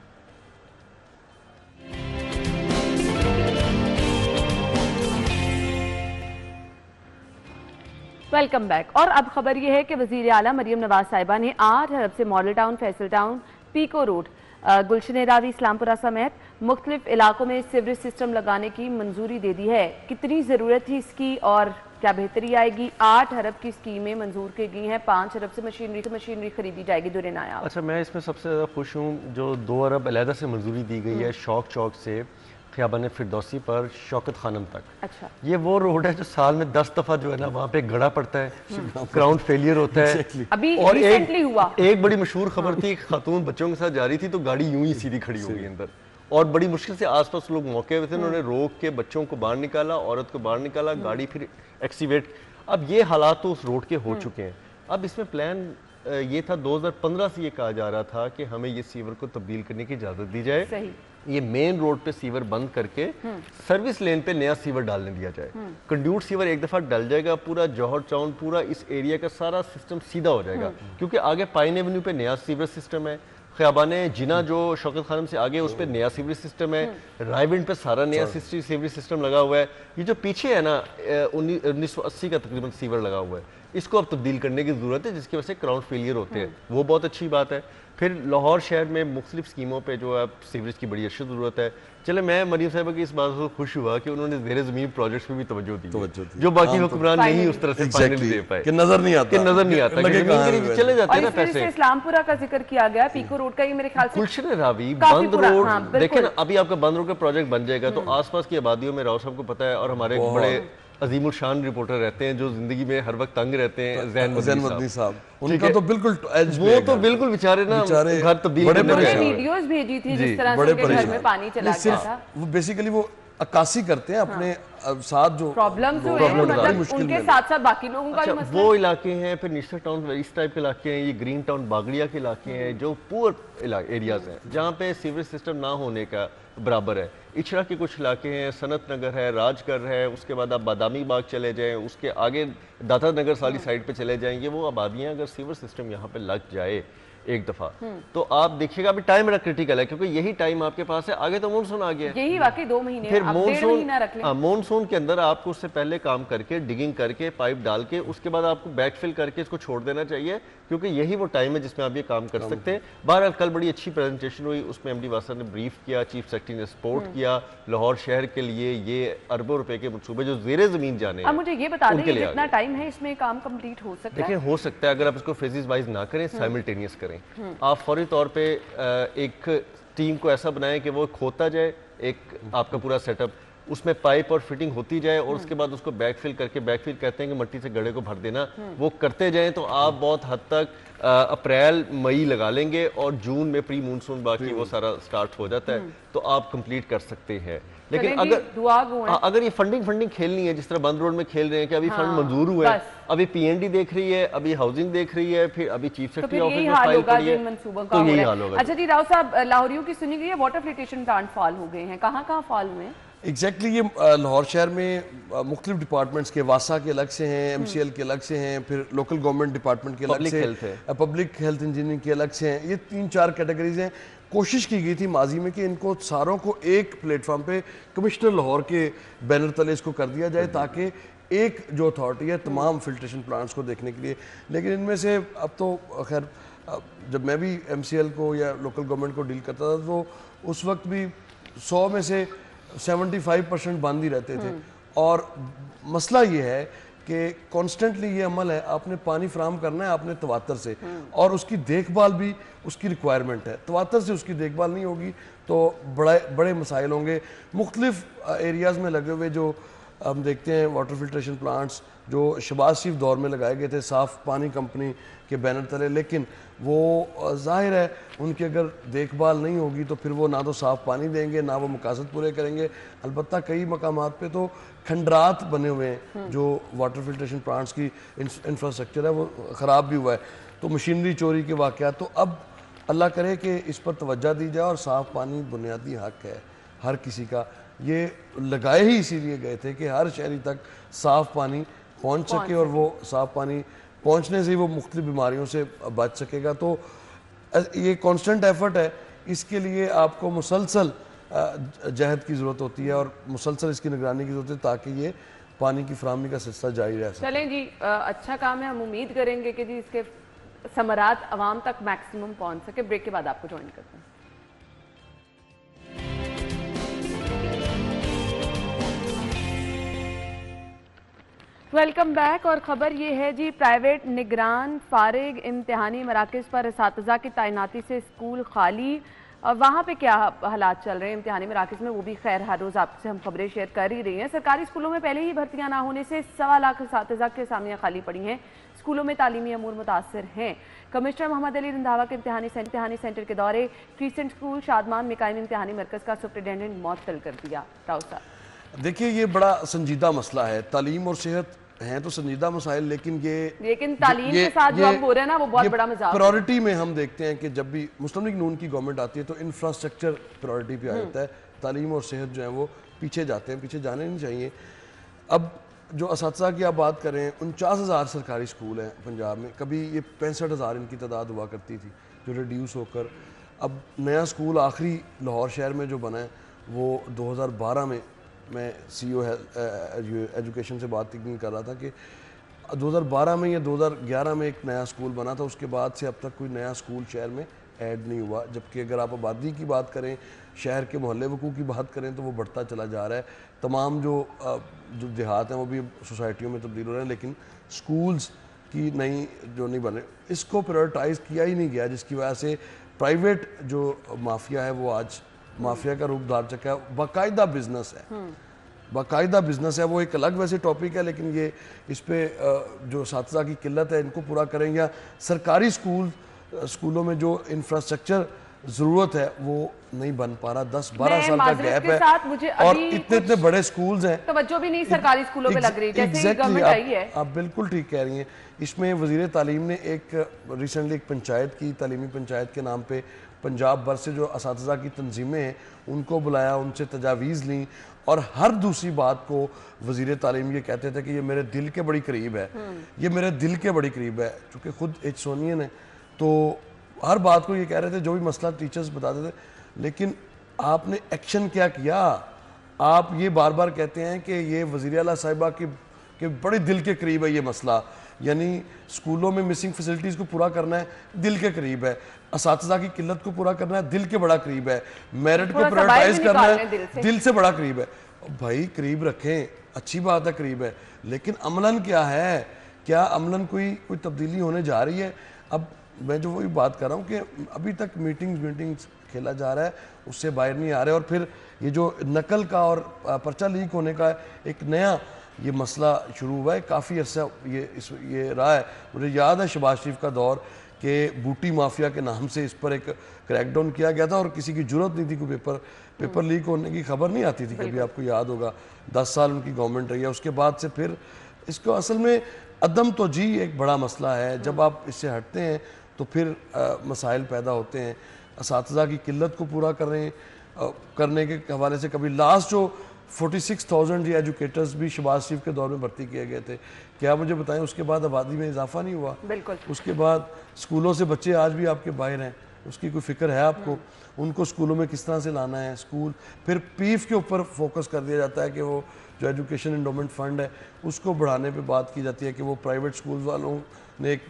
Speaker 1: Welcome back. اور اب خبر یہ ہے کہ وزیر اعلیٰ مریم نواز صاحبہ نے 8 ارب سے model town, Faisal town, Peco road, Gulshan Ravi, Islampura سمیت مختلف علاقوں میں سیوریج سسٹم لگانے کی منظوری دے دی ہے. کتنی ضرورت تھی اس کی اور क्या बेहतरी आएगी? 8 अरब की स्कीमें मंजूर की गई हैं, 5 अरब से मशीनरी खरीदी जाएगी। दुरे नायाब।
Speaker 3: अच्छा, मैं इसमें सबसे ज़्यादा खुश हूँ जो 2 अरब अलहदा से मंजूरी दी गई है शौक चौक से ख़ियाबान फिरदौसी पर शौकत खानम तक।
Speaker 1: अच्छा,
Speaker 3: ये वो रोड है जो साल में 10 दफ़ा जो है ना वहाँ पे गड़ा पड़ता है, ग्राउंड फेलियर होता है।
Speaker 1: अभी
Speaker 3: और
Speaker 1: रिसेंटली हुआ
Speaker 3: एक बड़ी मशहूर खबर थी, खातून बच्चों के साथ जा रही थी तो गाड़ी यूं ही सीधी खड़ी हो गई अंदर, और बड़ी मुश्किल से आसपास लोग मौके पे थे, उन्होंने रोक के बच्चों को बाहर निकाला, औरत को बाहर निकाला, गाड़ी फिर एक्सीवेट। अब ये हालात तो उस रोड के हो चुके हैं। अब इसमें प्लान ये था 2015 से ये कहा जा रहा था कि हमें ये सीवर को तब्दील करने की इजाज़त दी जाए,
Speaker 1: सही।
Speaker 3: ये मेन रोड पे सीवर बंद करके सर्विस लेन पे नया सीवर डालने दिया जाए। कंड्यूट सीवर एक दफ़ा डल जाएगा, पूरा जौहर टाउन, पूरा इस एरिया का सारा सिस्टम सीधा हो जाएगा, क्योंकि आगे पाइन एवेन्यू पे नया सीवर सिस्टम है, ख़ियाबान जिना जो शौकत खानम से आगे उस पर नया सीवरेज सिस्टम है, रायविंड पे सारा नया सीवरेज सिस्टम लगा हुआ है। ये जो पीछे है ना 1980 का तकरीबन सीवर लगा हुआ है, इसको अब तब्दील करने की ज़रूरत है, जिसकी वजह से ग्राउंड फेलियर होते हैं, वो बहुत अच्छी बात है। फिर लाहौर शहर में मुख्तलिफ स्कीमों पे जो है सीवरेज की बड़ी अशद ज़रूरत है। चले, मैं मरीम साहिबा की इस बात से खुश हुआ कि उन्होंने ज़ेर ज़मीन प्रोजेक्ट्स पे भी तवज्जो दी, जो बाकी हुक्मरान नहीं उस तरह से फाइनली दे पाए,
Speaker 2: कि नज़र नहीं आता,
Speaker 3: चले जाते हैं ना पैसे।
Speaker 1: इस्लामपुरा का जिक्र किया गया, पीको रोड का, ये मेरे ख्याल से
Speaker 3: गुलशन रावी बंद रोड।
Speaker 1: हाँ,
Speaker 3: देखें ना, अभी आपका बंद रोड का प्रोजेक्ट बन जाएगा तो आसपास की आबादियों में, राव साहब को पता है, और हमारे बड़े अजीमुल शान रिपोर्टर रहते हैं जो जिंदगी में हर वक्त तंग रहते हैं, ज़ैन मदनी साहब, उनका तो बिल्कुल वो तो बिल्कुल बेचारे ना घर तब्दील करने में
Speaker 1: वीडियोस भेजी थी जिस तरह से उनके घर में पानी चला गया था।
Speaker 2: वो बेसिकली वो अक्कासी करते हैं अपने साथ जो
Speaker 1: प्रॉब्लम्स जो है, मतलब उनके साथ साथ बाकी लोगों का भी मसला।
Speaker 3: वो इलाके हैं, फिर निश्चित टाउन इस टाइप के इलाके हैं, ये ग्रीन टाउन बागड़िया के इलाके हैं जो पुअर एरियाज हैं जहाँ पे सीवरेज सिस्टम ना होने का बराबर है। इचरा के कुछ इलाके हैं, सनत नगर है, राजगर है, उसके बाद आप बादामी बाग चले जाएं, उसके आगे दाता नगर साली साइड पे चले जाएंगे, वो आबादियाँ अगर सीवर सिस्टम यहाँ पे लग जाए एक दफा तो आप देखिएगा अभी टाइम बड़ा क्रिटिकल है, क्योंकि यही टाइम आपके पास है। आगे तो मानसून आ गया है,
Speaker 1: यही वाकई 2 महीने,
Speaker 3: फिर
Speaker 1: मानसून
Speaker 3: मानसून के अंदर आपको उससे पहले काम करके डिगिंग करके पाइप डाल के उसके बाद आपको बैकफिल करके इसको छोड़ देना चाहिए, क्योंकि यही वो टाइम है जिसमें आप ये काम कर सकते हैं। बहरहाल कल बड़ी अच्छी प्रेजेंटेशन हुई, उसमें एमडी वासर ने ब्रीफ किया, चीफ सेक्रेटरी ने सपोर्ट किया लाहौर शहर के लिए ये अरबों रुपए के मंसूबे जो जेरे जमीन जाने हैं।
Speaker 1: अब मुझे ये बता दें कितना टाइम है इसमें काम कंप्लीट हो सकता है?
Speaker 3: देखिए, हो सकता है अगर आप इसको फेजेस वाइज ना करें, साइमल्टेनियस करें, आप फौरी तौर पे एक टीम को ऐसा बनाएं कि वो खोता जाए एक आपका पूरा सेटअप, उसमें पाइप और फिटिंग होती जाए और उसके बाद उसको बैकफिल करके, बैकफिल कहते हैं कि मिट्टी से गड्ढे को भर देना, वो करते जाएं तो आप बहुत हद तक अप्रैल मई लगा लेंगे और जून में प्री मानसून बाकी वो सारा स्टार्ट हो जाता है तो आप कंप्लीट कर सकते हैं। लेकिन अगर ये फंडिंग खेलनी है जिस तरह बंद रोड में खेल रहे हैं कि अभी फंड मंजूर हुए हैं, अभी पीएनडी देख रही है, अभी हाउसिंग देख रही है, फिर अभी चीफ सेक्रेटरी ऑफिस में फाइल करी है, तो यही हाल होगा।
Speaker 1: अच्छा जी, राव साहब, लाहौरियों की सुनी गई है वाटर फिल्ट्रेशन प्लांट फॉल हो गए हैं, कहाँ फॉल हुए हैं?
Speaker 2: एग्जैक्टली ये लाहौर शहर में मुख्तलिफ डिपार्टमेंट्स के, वासा के अलग से हैं, MCL के अलग से हैं, फिर लोकल गवर्नमेंट डिपार्टमेंट के अलग से, पब्लिक हेल्थ इंजीनियरिंग के अलग से हैं, ये 3-4 कैटेगरीज हैं। कोशिश की गई थी माजी में कि इनको सारों को एक प्लेटफॉर्म पे कमिश्नर लाहौर के बैनर तले इसको कर दिया जाए ताकि एक जो अथॉरिटी है तमाम फिल्ट्रेशन प्लांट्स को देखने के लिए। लेकिन इनमें से अब तो खैर जब मैं भी MCL को या लोकल गवर्नमेंट को डील करता था तो उस वक्त भी 100 में से 75% बंद ही रहते थे। और मसला ये है कि कॉन्स्टेंटली ये अमल है, आपने पानी फराहम करना है आपने तवातर से, और उसकी देखभाल भी उसकी रिक्वायरमेंट है। तवातर से उसकी देखभाल नहीं होगी तो बड़े मसाइल होंगे। मुख्तलिफ एरियाज़ में लगे हुए जो हम देखते हैं वाटर फिल्ट्रेशन प्लांट्स जो शहबाज शरीफ दौर में लगाए गए थे साफ़ पानी कंपनी के बैनर तले, लेकिन वो जाहिर है उनकी अगर देखभाल नहीं होगी तो फिर वो ना तो साफ़ पानी देंगे ना वो मकासद पूरे करेंगे। अलबत्ता कई मकामात पे तो खंडरात बने हुए हैं जो वाटर फिल्ट्रेशन प्लांट्स की इंफ्रास्ट्रक्चर है वो ख़राब भी हुआ है, तो मशीनरी चोरी के वाक़यात। तो अब अल्लाह करे कि इस पर तवज्जो दी जाए और साफ़ पानी बुनियादी हक़ है हर किसी का। ये लगाए ही इसीलिए गए थे कि हर शहरी तक साफ़ पानी पहुँच सके और वो साफ़ पानी पहुँचने से ही वो मुख्तलिफ बीमारियों से बच सकेगा। तो ये कांस्टेंट एफर्ट है, इसके लिए आपको मुसलसल जहद की ज़रूरत होती है और मुसलसल इसकी निगरानी की ज़रूरत है ताकि ये पानी की फराहमी का सिलसिला जारी रह सके।
Speaker 1: चलें जी, अच्छा काम है, हम उम्मीद करेंगे कि जी इसके समरात अवाम तक मैक्सिमम पहुँच सके। ब्रेक के बाद आपको ज्वाइन करते हैं। Welcome back. और ख़बर ये है जी, प्राइवेट निगरान फारिग इम्तिहानी मराकज़ पर असातिज़ा की तैनाती से स्कूल खाली। वहाँ पे क्या हालात चल रहे हैं इम्तिहानी मराकज़ में, वो भी खैर हर रोज़ आपसे हम खबरें शेयर कर ही रही हैं। सरकारी स्कूलों में पहले ही भर्तियाँ ना होने से 1.25 लाख असातिज़ा की असामियाँ खाली पड़ी हैं। स्कूलों में तालीमी अमूर मुतासर हैं। कमिश्नर मोहम्मद अली रंधावा के इम्तिहानी सेंटर के दौरे, क्रिसेंट स्कूल शादमान में कायम इम्तिहानी मरकज़ का सुपरिटेंडेंट मअतल कर दिया। राव साहब,
Speaker 2: देखिए ये बड़ा संजीदा मसला है। तालीम और सेहत हैं तो संजीदा मसाइल, लेकिन
Speaker 1: तालीम के साथ जो हम हो रहे हैं ना, वो बहुत बड़ा मजाक है।
Speaker 2: प्रायोरिटी में हम देखते हैं कि जब भी मुस्लिम लीग नून की गवर्नमेंट आती है तो इंफ्रास्ट्रक्चर प्रायोरिटी पे आ जाता है। तालीम और सेहत जो है वो पीछे जाते हैं, पीछे जाने नहीं चाहिए। अब जो असातिज़ा की आप बात करें, 49,000 सरकारी स्कूल हैं पंजाब में। कभी ये 65,000 इनकी तादाद हुआ करती थी, जो रिड्यूस होकर अब नया स्कूल आखिरी लाहौर शहर में जो बना है वो 2012 में, मैं CEO एजुकेशन से बात कर रहा था कि 2012 में या 2011 में एक नया स्कूल बना था। उसके बाद से अब तक कोई नया स्कूल शहर में ऐड नहीं हुआ। जबकि अगर आप आबादी की बात करें, शहर के मोहल्ले वकू की बात करें तो वो बढ़ता चला जा रहा है। तमाम जो देहात हैं वो भी सोसाइटियों में तब्दील हो रहे हैं, लेकिन स्कूल्स की नई जो नहीं बने, इसको प्रायोरिटाइज़ किया ही नहीं गया, जिसकी वजह से प्राइवेट जो माफिया है वो आज माफिया का रूप धार चुका है। बाकायदा बिजनेस है, बाकायदा बिजनेस है। वो एक अलग वैसे टॉपिक है, लेकिन ये इस पे जो असातिज़ा की किल्लत है इनको पूरा करें, या सरकारी स्कूलों में जो इंफ्रास्ट्रक्चर ज़रूरत है वो नहीं बन पा रहा। 10-12 साल का गैप है और इतने बड़े स्कूल्स हैं,
Speaker 1: तवज्जो भी नहीं सरकारी स्कूलों पे लग रही, जैसे गवर्नमेंट आई है।
Speaker 2: आप बिल्कुल ठीक कह रही हैं। इसमें वज़ीर तालीम ने रिसेंटली एक पंचायत की, तालीमी पंचायत के नाम पे पंजाब भर से जो असातिज़ा की तंजीमें हैं उनको बुलाया, उनसे तजावीज़ ली, और हर दूसरी बात को वज़ीर तालीम ये कहते थे कि ये मेरे दिल के बड़ी करीब है, ये मेरे दिल के बड़ी करीब है। चूँकि खुद एच सोनियन है तो हर बात को ये कह रहे थे, जो भी मसला टीचर्स बताते थे। लेकिन आपने एक्शन क्या किया? आप ये बार बार कहते हैं कि ये वज़ीर आला साहिबा के बड़े दिल के करीब है ये मसला, यानी स्कूलों में मिसिंग फैसिलिटीज़ को पूरा करना है, दिल के करीब है। असातिज़ा की किल्लत को पूरा करना है, दिल के बड़ा करीब है। मेरिट को प्रायोरिटाइज करना है, दिल से बड़ा करीब है। भाई करीब रखें, अच्छी बात है करीब है, लेकिन अमलन क्या है? क्या अमलन कोई तब्दीली होने जा रही है? अब मैं जो वही बात कर रहा हूँ कि अभी तक मीटिंग्स खेला जा रहा है, उससे बाहर नहीं आ रहे। और फिर ये जो नकल का और पर्चा लीक होने का एक नया ये मसला शुरू हुआ है, काफ़ी अर्सा ये रहा है। मुझे याद है शहबाज शरीफ का दौर कि बूटी माफिया के नाम से इस पर एक क्रैकडाउन किया गया था और किसी की जरूरत नहीं थी, कोई पेपर लीक होने की खबर नहीं आती थी कभी। आपको याद होगा 10 साल उनकी गवर्नमेंट रही है, उसके बाद से फिर इसको असल में अदम तोजी एक बड़ा मसला है। जब आप इससे हटते हैं तो फिर मसाइल पैदा होते हैं। असातिज़ा की किल्लत को पूरा करने के हवाले से कभी लास्ट जो 46,000 ये एजुकेटर्स भी शहबाज शरीफ के दौर में भर्ती किए गए थे, क्या मुझे बताएं उसके बाद आबादी में इजाफा नहीं हुआ?
Speaker 1: बिल्कुल।
Speaker 2: उसके बाद स्कूलों से बच्चे आज भी आपके बाहर हैं, उसकी कोई फिक्र है आपको? उनको स्कूलों में किस तरह से लाना है? स्कूल फिर पीफ के ऊपर फोकस कर दिया जाता है कि वो जो एजुकेशन एंडोमेंट फंड है उसको बढ़ाने पे बात की जाती है कि वो प्राइवेट स्कूल वालों ने एक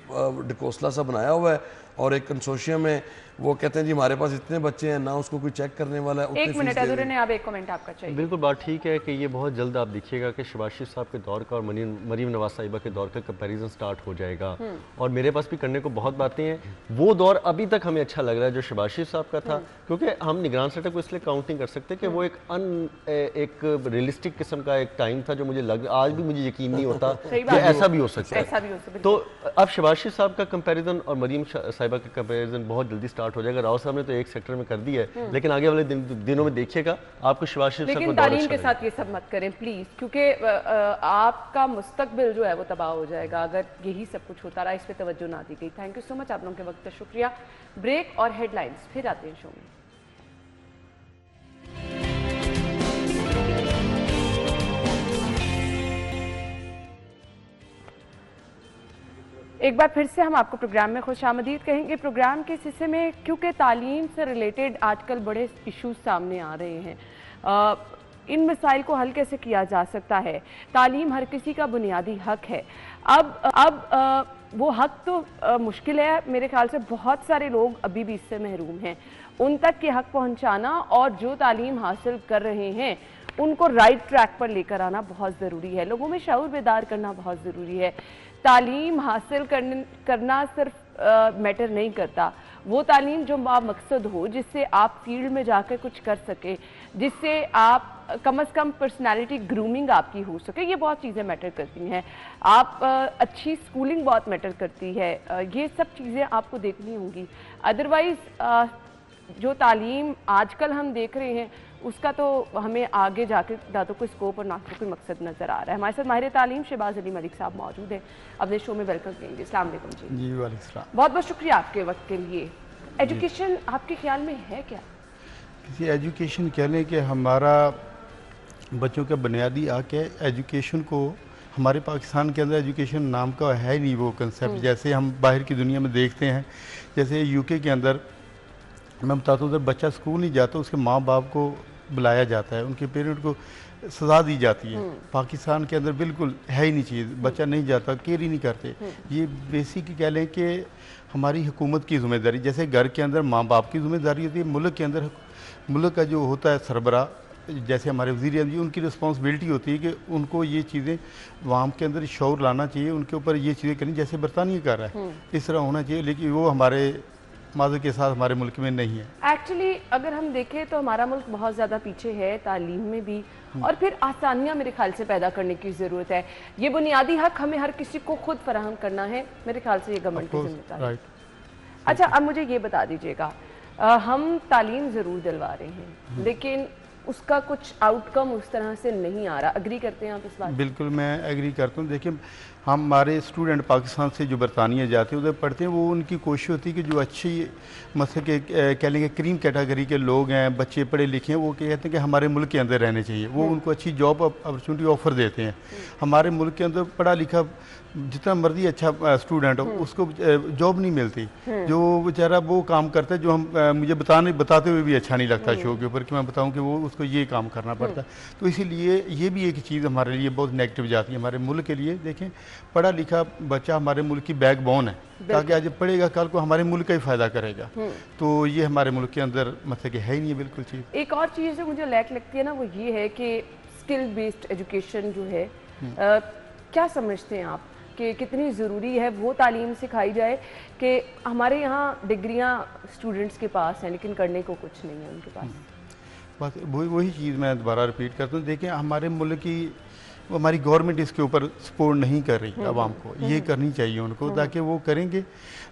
Speaker 2: डिकोसला सा बनाया हुआ है और एक कंसोशियम है, वो कहते हैं जी हमारे पास इतने बच्चे हैं ना, उसको कोई चेक करने वाला है।
Speaker 1: एक मिनट अधूरे ने, आप एक कमेंट आपका चाहिए।
Speaker 3: बिल्कुल बात ठीक है कि ये बहुत जल्द आप देखिएगा कि शहबाज शरीफ साहब के दौर का और मरीम नवाज साहिबा के दौर का कंपैरिजन स्टार्ट हो जाएगा। और मेरे पास भी करने को बहुत बातें हैं। वो दौर अभी तक हमें अच्छा लग रहा है जो शहबाज शरीफ साहब का था, क्योंकि हम निगरान सेटअप को इसलिए काउंटिंग कर सकते हैं कि वो एक रियलिस्टिक किस्म का एक टाइम था, जो मुझे आज भी मुझे यकीन नहीं होता कि ऐसा भी हो सकता है। तो अब शहबाज शरीफ साहब का कंपैरिजन और मरीम साहिबा का कंपैरिजन बहुत जल्दी स्टार्ट हो जाएगा। राव साहब ने तो एक सेक्टर में कर दिया है, लेकिन आगे वाले दिनों में देखिएगा आपको शहबाज शरीफ साहब को दौर
Speaker 1: तालीम के साथ ये सब मत करें प्लीज, क्योंकि आपका मुस्तकबिल जो है वो तबाह हो जाएगा अगर यही सब कुछ होता रहा, इस पे तवज्जो ना दी गई। थैंक यू सो मच आप लोगों के वक्त का शुक्रिया। ब्रेक और हेडलाइंस फिर आते हैं शो में। एक बार फिर से हम आपको प्रोग्राम में खुशामदीद कहेंगे। प्रोग्राम के इस हिस्से में क्योंकि तालीम से रिलेटेड आजकल बड़े इश्यूज सामने आ रहे हैं, इन मसाइल को हल कैसे किया जा सकता है। तालीम हर किसी का बुनियादी हक है। अब वो हक तो मुश्किल है, मेरे ख्याल से बहुत सारे लोग अभी भी इससे महरूम हैं उन तक के हक पहुंचाना और जो तालीम हासिल कर रहे हैं उनको राइट ट्रैक पर लेकर आना बहुत ज़रूरी है। लोगों में शऊर बेदार करना बहुत ज़रूरी है। तालीम हासिल करना सिर्फ मैटर नहीं करता, वो तालीम जो मकसद हो, जिससे आप फील्ड में जाकर कुछ कर सके, जिससे आप कम से कम पर्सनालिटी ग्रूमिंग आपकी हो सके, ये बहुत चीज़ें मैटर करती हैं। आप अच्छी स्कूलिंग बहुत मैटर करती है, ये सब चीज़ें आपको देखनी होंगी। अदरवाइज़ जो तालीम आजकल हम देख रहे हैं उसका तो हमें आगे जाके ना तो कोई स्कोप और ना तो कोई मकसद नज़र आ रहा है। हमारे साथ माहिर तालीम शहबाज अली मलिक साहब मौजूद हैं, अपने शो में वेलकम करेंगे। अस्सलाम वालेकुम जी।
Speaker 4: जी वालेकुम सलाम।
Speaker 1: बहुत बहुत शुक्रिया आपके वक्त के लिए। एजुकेशन आपके ख्याल में है क्या?
Speaker 4: किसी एजुकेशन कह लें कि हमारा बच्चों का बुनियादी हक है। एजुकेशन को हमारे पाकिस्तान के अंदर एजुकेशन नाम का है नहीं वो कंसेप्ट, जैसे हम बाहर की दुनिया में देखते हैं। जैसे यूके के अंदर मैं बताता हूँ, जब बच्चा स्कूल नहीं जाता उसके माँ बाप को बुलाया जाता है, उनके पेरेंट को सज़ा दी जाती है। पाकिस्तान के अंदर बिल्कुल है ही नहीं चीज़, बच्चा नहीं जाता, केयर ही नहीं करते। ये बेसिक कह लें कि हमारी हुकूमत की ज़िम्मेदारी, जैसे घर के अंदर माँ बाप की ज़िम्मेदारी होती है, मुल्क के अंदर मुल्क का जो होता है सरबरा, जैसे हमारे वज़ीर आज़म जी, उनकी रिस्पॉन्सिबिलिटी होती है कि उनको ये चीज़ें वाम के अंदर शौर लाना चाहिए, उनके ऊपर ये चीज़ें करनी, जैसे बरतानिया कर रहा है इस तरह होना चाहिए। लेकिन वो हमारे माज़र के साथ हमारे मुल्क में नहीं है।
Speaker 1: एक्चुअली अगर हम देखें तो हमारा मुल्क बहुत ज़्यादा पीछे है तालीम में भी, और फिर आसानियाँ मेरे ख्याल से पैदा करने की ज़रूरत है। ये बुनियादी हक हमें हर किसी को खुद फराहम करना है, मेरे ख्याल से ये गवर्नमेंट की जिम्मेदारी है। अच्छा, अब मुझे ये बता दीजिएगा, हम तालीम ज़रूर दिलवा रहे हैं लेकिन उसका कुछ आउटकम उस तरह से नहीं आ रहा। एग्री करते हैं आप इस बात?
Speaker 4: बिल्कुल मैं एग्री करता हूँ। देखिए हमारे स्टूडेंट पाकिस्तान से जो बरतानिया जाते हैं उधर पढ़ते हैं, वो उनकी कोशिश होती है कि जो अच्छी मतलब के कह लेंगे क्रीम कैटेगरी के लोग हैं, बच्चे पढ़े लिखे हैं, वो कहते हैं कि हमारे मुल्क के अंदर रहने चाहिए। वो उनको अच्छी जॉब अपॉर्चुनिटी ऑफ़र देते हैं। हमारे मुल्क के अंदर पढ़ा लिखा जितना मर्जी अच्छा स्टूडेंट हो उसको जॉब नहीं मिलती। जो बेचारा वो काम करता है जो हम मुझे बताते हुए भी अच्छा नहीं लगता शो के ऊपर कि मैं बताऊं कि वो उसको ये काम करना पड़ता है। तो इसीलिए ये भी एक चीज़ हमारे लिए बहुत नेगेटिव जाती है हमारे मुल्क के लिए। देखें, पढ़ा लिखा बच्चा हमारे मुल्क की बैकबोन है, ताकि आज पढ़ेगा कल को हमारे मुल्क का ही फ़ायदा करेगा। तो ये हमारे मुल्क के अंदर मतलब कि है ही नहीं है बिल्कुल चीज़।
Speaker 1: एक और चीज़ जो मुझे लैक लगती है ना, वो ये है कि स्किल बेस्ड एजुकेशन जो है, क्या समझते हैं आप कि कितनी ज़रूरी है वो तालीम सिखाई जाए कि हमारे यहाँ डिग्रियाँ स्टूडेंट्स के पास हैं लेकिन करने को कुछ नहीं है उनके पास?
Speaker 4: बस वही चीज़ मैं दोबारा रिपीट करता हूँ। देखें, हमारे मुल्क की हमारी गवर्नमेंट इसके ऊपर सपोर्ट नहीं कर रही आवाम को। ये करनी चाहिए उनको, ताकि वो करेंगे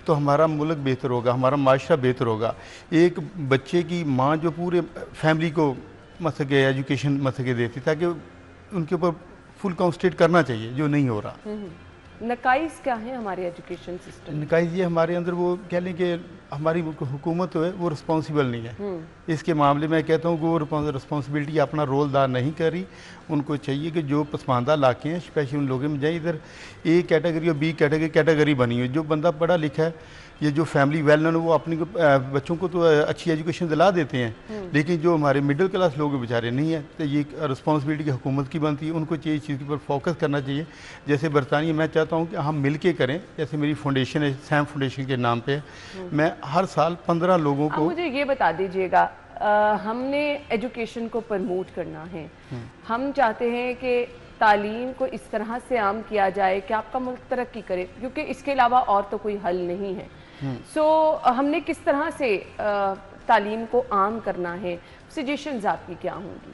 Speaker 4: तो हमारा मुल्क बेहतर होगा, हमारा माशरा बेहतर होगा। एक बच्चे की माँ जो पूरे फैमिली को मतलब के एजुकेशन मतलब के देती, ताकि उनके ऊपर फुल कॉन्सन्ट्रेट करना चाहिए, जो नहीं हो रहा।
Speaker 1: नकाइज क्या है हमारे एजुकेशन सिस्टम?
Speaker 4: नकाइज ये हमारे अंदर वो कह लें कि हमारी हुकूमत है वो रिस्पॉन्सिबल नहीं है इसके मामले में। कहता हूँ कि वो रिस्पॉन्सिबिलिटी अपना रोल अदा नहीं कर रही। उनको चाहिए कि जो पसमानदा इलाके हैं स्पेशली उन लोगों में जाए, इधर ए कैटेगरी और बी कैटेगरी बनी हुई। जो बंदा पढ़ा लिखा है, ये जो फैमिली वेल नोन, वो अपनी बच्चों को तो अच्छी एजुकेशन दिला देते हैं, लेकिन जो हमारे मिडिल क्लास लोग बेचारे नहीं हैं, तो ये रिस्पॉन्सिबिलिटी हुकूमत की बनती है। उनको चाहिए इस चीज़ के ऊपर फोकस करना चाहिए। जैसे बरतानिया, मैं चाहता हूँ कि हम मिल के करें। जैसे मेरी फाउंडेशन है, सैम फाउंडेशन के नाम पे, मैं हर साल 15 लोगों को।
Speaker 1: मुझे ये बता दीजिएगा, हमने एजुकेशन को प्रमोट करना है, हम चाहते हैं कि तालीम को इस तरह से आम किया जाए कि आपका मुल्क तरक्की करे, क्योंकि इसके अलावा और तो कोई हल नहीं है। हमने किस तरह से तालीम को आम करना है? सजेशंस आपकी क्या होंगी?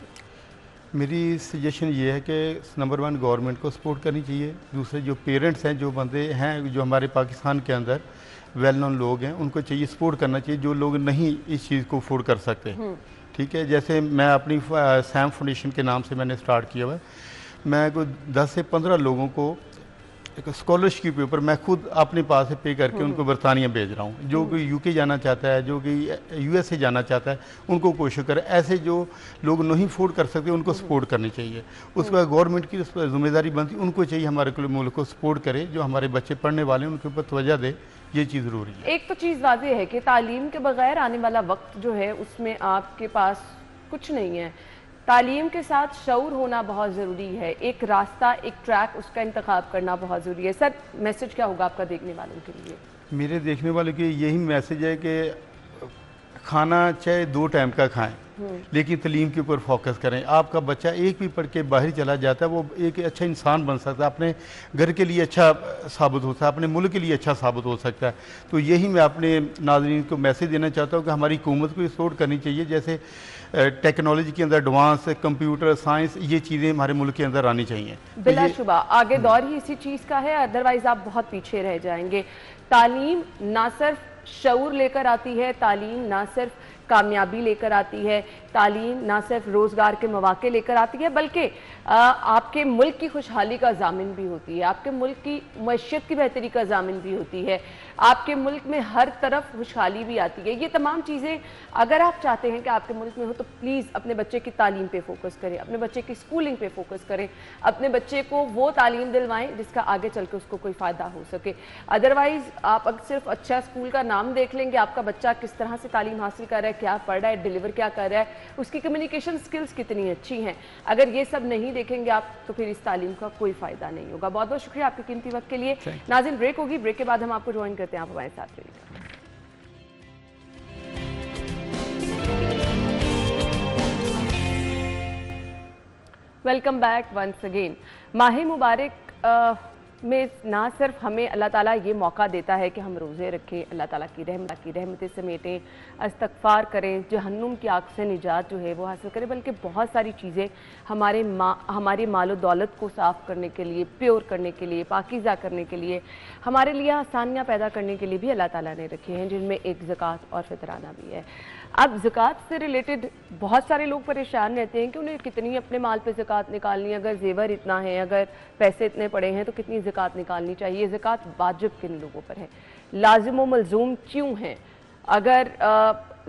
Speaker 4: मेरी सजेशन ये है कि नंबर 1 गवर्नमेंट को सपोर्ट करनी चाहिए। दूसरे जो पेरेंट्स हैं, जो बंदे हैं जो हमारे पाकिस्तान के अंदर वेल नोन लोग हैं, उनको चाहिए सपोर्ट करना चाहिए, जो लोग नहीं इस चीज़ को अफोर्ड कर सकते। ठीक है, जैसे मैं अपनी सैम फाउंडेशन के नाम से मैंने स्टार्ट किया हुआ है। मैं कोई 10 से 15 लोगों को एक स्कॉलरशिप के ऊपर मैं खुद अपने पास से पे करके उनको बरतानिया भेज रहा हूँ। जो कि यूके जाना चाहता है, जो कि यूएसए जाना चाहता है, उनको कोशिश करें। ऐसे जो लोग नहीं अफोर्ड कर सकते उनको सपोर्ट करनी चाहिए। उसके बाद गवर्नमेंट की जिम्मेदारी बनती है, उनको चाहिए हमारे मुल्क को सपोर्ट करे। जो हमारे बच्चे पढ़ने वाले हैं उनके ऊपर तवज्जो दे, ये चीज़ ज़रूरी है।
Speaker 1: एक तो चीज़ वाज़ेह है कि तालीम के बगैर आने वाला वक्त जो है उसमें आपके पास कुछ नहीं है। तालीम के साथ शऊर होना बहुत ज़रूरी है, एक रास्ता, एक ट्रैक, उसका इंतखाब करना बहुत ज़रूरी है। सर, मैसेज क्या होगा आपका देखने वालों के लिए?
Speaker 4: मेरे देखने वालों के यही मैसेज है कि खाना चाहे 2 टाइम का खाएं, लेकिन तलीम के ऊपर फोकस करें। आपका बच्चा एक भी पढ़ के बाहर चला जाता है, वो एक अच्छा इंसान बन सकता है, अपने घर के लिए अच्छा साबित हो सकता है, अपने मुल्क के लिए अच्छा साबित हो सकता है। तो यही मैं अपने नाज़रीन को मैसेज देना चाहता हूँ कि हमारी हुकूमत को सपोर्ट करनी चाहिए, जैसे टेक्नोलॉजी के अंदर एडवांस कंप्यूटर साइंस, ये चीज़ें हमारे मुल्क के अंदर आनी चाहिए।
Speaker 1: बिलाशुबा आगे दौर ही इसी चीज़ का है, अदरवाइज आप बहुत पीछे रह जाएंगे। तालीम ना सिर्फ शऊर लेकर आती है, तालीम ना सिर्फ कामयाबी लेकर आती है, तालीम ना सिर्फ रोज़गार के मौके लेकर आती है, बल्कि आपके मुल्क की खुशहाली का ज़ामिन भी होती है, आपके मुल्क की मईशत की बेहतरी का ज़ामिन भी होती है, आपके मुल्क में हर तरफ खुशहाली भी आती है। ये तमाम चीज़ें अगर आप चाहते हैं कि आपके मुल्क में हो तो प्लीज़ अपने बच्चे की तालीम पे फोकस करें, अपने बच्चे की स्कूलिंग पे फोकस करें, अपने बच्चे को वो तालीम दिलवाएं जिसका आगे चल के उसको कोई फ़ायदा हो सके। अदरवाइज़ आप अगर सिर्फ अच्छा स्कूल का नाम देख लेंगे, आपका बच्चा किस तरह से तालीम हासिल कर रहा है, क्या पढ़ रहा है, डिलीवर क्या कर रहा है, उसकी कम्युनिकेशन स्किल्स कितनी अच्छी हैं, अगर ये सब नहीं देखेंगे आप तो फिर इस तालीम का कोई फ़ायदा नहीं होगा। बहुत बहुत शुक्रिया आपके कीमती वक्त के लिए। नाज़रीन ब्रेक होगी, ब्रेक के बाद हम आपको ज्वाइन करते हैं, आप हमारे साथ रहिएगा। Welcome back once again. माह मुबारक में ना सिर्फ हमें अल्लाह ताला ये मौका देता है कि हम रोज़े रखें, अल्लाह ताला की रहमतें समेटें, इस्तग़फ़ार करें, जहन्नुम की आग से निजात जो है वो हासिल करें, बल्कि बहुत सारी चीज़ें हमारे मालो दौलत को साफ़ करने के लिए, प्योर करने के लिए, पाकीज़ा करने के लिए, हमारे लिए आसानियाँ पैदा करने के लिए भी अल्लाह ताला ने रखी हैं, जिनमें एक ज़कात और फितराना भी है। अब ज़कात से रिलेटेड बहुत सारे लोग परेशान रहते हैं कि उन्हें कितनी अपने माल पे ज़कात निकालनी है, अगर जेवर इतना है, अगर पैसे इतने पड़े हैं तो कितनी ज़कात निकालनी चाहिए, ज़कात वाजिब किन लोगों पर है, लाजिम व मलजूम क्यों है, अगर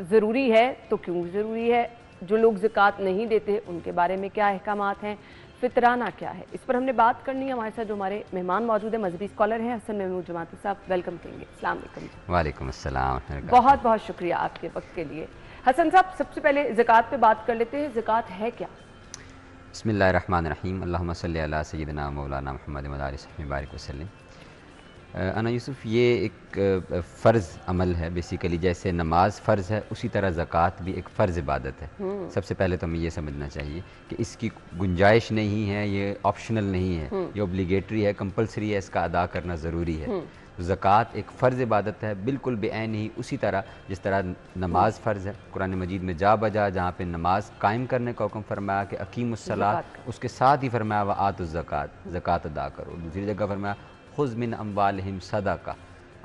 Speaker 1: ज़रूरी है तो क्यों ज़रूरी है, जो लोग ज़कात नहीं देते उनके बारे में क्या अहकामात हैं, फितराना क्या है, इस पर हमने बात करनी है। हमारे साथ जो हमारे मेहमान मौजूद है मजहबी स्कॉलर हैं हसन महमूद जमाती साहब, वेलकम करेंगे। अस्सलाम वालेकुम।
Speaker 5: वालेकुम अस्सलाम।
Speaker 1: बहुत बहुत शुक्रिया आपके वक्त के लिए। हसन साहब, सबसे पहले ज़कात पे बात कर लेते हैं, ज़कात है क्या?
Speaker 5: बिस्मिल्लाहिर्रहमानिर्रहीम, अल्लाहुम्मा सल्ली अला सय्यिदिना मौलाना मुहम्मद व अला आलिहि बारिक वसल्लम। अना यूसुफ, ये एक फ़र्ज़ अमल है बेसिकली, जैसे नमाज फ़र्ज़ है उसी तरह ज़कात भी एक फ़र्ज़ इबादत है। सबसे पहले तो हमें ये समझना चाहिए कि इसकी गुंजाइश नहीं है, ये ऑप्शनल नहीं है, ये ऑब्लिगेटरी है, कंपलसरी है, इसका अदा करना ज़रूरी है। ज़कात एक फ़र्ज़ इबादत है, बिल्कुल बेऐन ही उसी तरह जिस तरह नमाज फ़र्ज़ है। कुरान मजीद में जा बजा जहाँ पे नमाज कायम करने का हुक्म फरमाया कि अकीमुस्सलात, उसके साथ ही फरमाया व आतुज़्ज़कात, ज़कात अदा करो। दूसरी जगह फरमाया खुज़ मिन अम्वालिहिम सदका,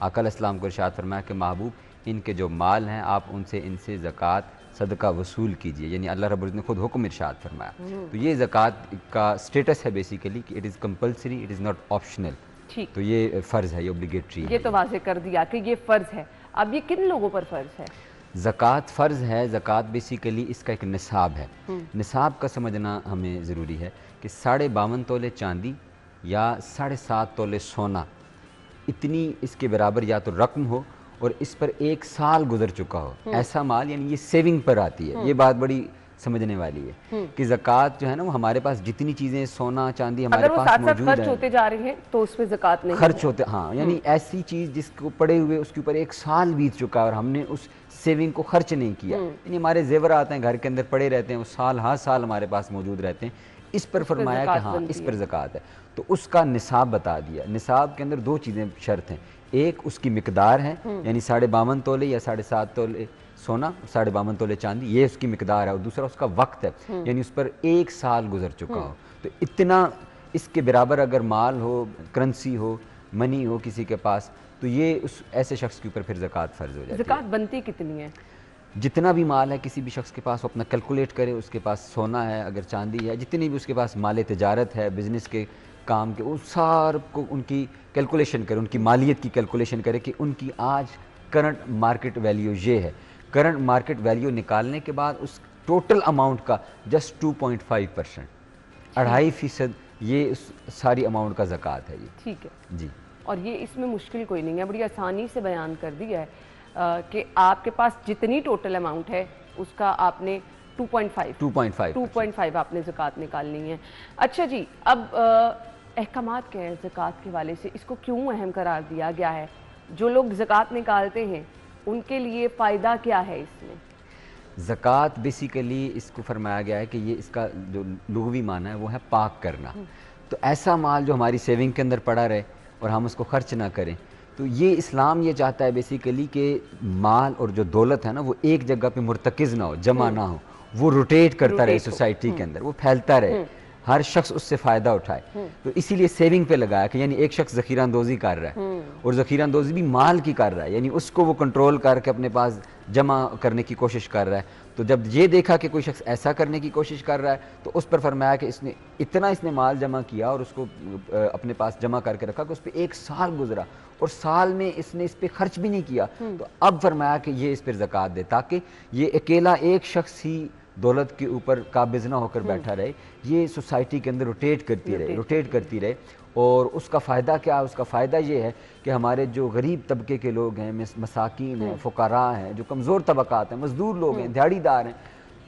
Speaker 5: आका अलैहिस्सलाम को इरशाद फरमाया कि महबूब इनके जो माल हैं आप इनसे ज़कात सदका वसूल कीजिए, यानी अल्लाह रब्बुल इज़्ज़त ने खुद हुक्म इरशाद फरमाया। तो ये ज़कात का स्टेटस है बेसिकली कि it is compulsory, it is not optional.
Speaker 1: ठीक,
Speaker 5: तो ये फ़र्ज़ है, ये ऑब्लिगेटरी है।
Speaker 1: ये तो वाज़ेह कर दिया कि ये फ़र्ज़ है। अब ये किन लोगों पर फ़र्ज़ है?
Speaker 5: ज़कात फ़र्ज़ है। ज़कात बेसिकली इसका एक निसाब है। निसाब का समझना हमें ज़रूरी है कि 52.5 तोले चांदी या 7.5 तोले सोना, इतनी इसके बराबर या तो रकम हो और इस पर 1 साल गुजर चुका हो, ऐसा माल, यानी ये सेविंग पर आती है। ये बात बड़ी समझने वाली है कि ज़कात जो है ना वो हमारे पास जितनी चीज़ें सोना चांदी हमारे पास मौजूद है,
Speaker 1: खर्च होते जा रहे हैं तो उसमें ज़कात नहीं
Speaker 5: खर्च होते, हाँ, यानी ऐसी चीज़ जिसको पड़े हुए उसके ऊपर 1 साल बीत चुका है और हमने उस सेविंग को खर्च नहीं किया, यानी हमारे जेवर आते हैं घर के अंदर पड़े रहते हैं, वो साल हाँ साल हमारे पास मौजूद रहते हैं, इस पर फरमाया कि हाँ इस पर ज़कात है। तो उसका निसाब बता दिया। निसाब के अंदर 2 चीज़ें शर्त हैं, एक उसकी मिकदार है, यानी 52.5 तोले या 7.5 तोले सोना, 52.5 तोले चांदी, ये उसकी मिकदार है, और दूसरा उसका वक्त है, यानी उस पर 1 साल गुजर चुका हो। तो इतना इसके बराबर अगर माल हो, करेंसी हो, मनी हो किसी के पास, तो ये उस ऐसे शख्स के ऊपर फिर ज़कात फ़र्ज़ हो जाती है।
Speaker 1: ज़कात बनती कितनी है?
Speaker 5: जितना भी माल है किसी भी शख्स के पास, वो अपना कैलकुलेट करे, उसके पास सोना है, अगर चांदी है, जितनी भी उसके पास माल तिजारत है, बिज़नेस के काम के, उस सार को उनकी कैलकुलेशन करे, उनकी मालियत की कैलकुलेशन करे कि उनकी आज करंट मार्केट वैल्यू ये है। करंट मार्केट वैल्यू निकालने के बाद उस टोटल अमाउंट का जस्ट 2.5%, 2.5% ये उस सारी अमाउंट का ज़कात है। ये
Speaker 1: ठीक है
Speaker 5: जी,
Speaker 1: और ये इसमें मुश्किल कोई नहीं है, बड़ी आसानी से बयान कर दिया है कि आपके पास जितनी टोटल अमाउंट है उसका आपने 2.5 आपने ज़कात निकालनी है। अच्छा जी, अब अहकामात क्या है ज़कात के हवाले से, इसको क्यों अहम करार दिया गया है? जो लोग ज़कात निकालते हैं उनके लिए फ़ायदा क्या है इसमें?
Speaker 5: ज़कात बेसिकली इसको फरमाया गया है कि ये इसका जो लुग़वी माना है वो है पाक करना। तो ऐसा माल जो हमारी सेविंग के अंदर पड़ा रहे और हम उसको खर्च ना करें, तो ये इस्लाम ये चाहता है बेसिकली कि माल और जो दौलत है ना वो एक जगह पे मुर्तकिज़ ना हो, जमा ना हो, वो रोटेट करता रहे सोसाइटी के अंदर, वो फैलता रहे, हर शख्स उससे फ़ायदा उठाए। तो इसीलिए सेविंग पे लगाया कि यानी एक शख्स ज़ख़ीरा अंदोज़ी कर रहा है और ज़ख़ीरा अंदोज़ी भी माल की कर रहा है, यानी उसको वो कंट्रोल करके अपने पास जमा करने की कोशिश कर रहा है। तो जब ये देखा कि कोई शख्स ऐसा करने की कोशिश कर रहा है तो उस पर फरमाया कि इसने माल जमा किया और उसको अपने पास जमा करके रखा कि उस पर 1 साल गुजरा और साल में इसने इस पर खर्च भी नहीं किया, तो अब फरमाया कि ये इस पर ज़कात दे, ताकि ये अकेला एक शख्स ही दौलत के ऊपर काबिज़ ना होकर बैठा रहे, ये सोसाइटी के अंदर रोटेट करती रहे। और उसका फ़ायदा क्या है? उसका फ़ायदा ये है कि हमारे जो गरीब तबके के लोग हैं, मसाकीन हैं, फ़ुक़रा हैं, जो कमज़ोर तबक़ात हैं, मज़दूर लोग हैं, दिहाड़ीदार हैं,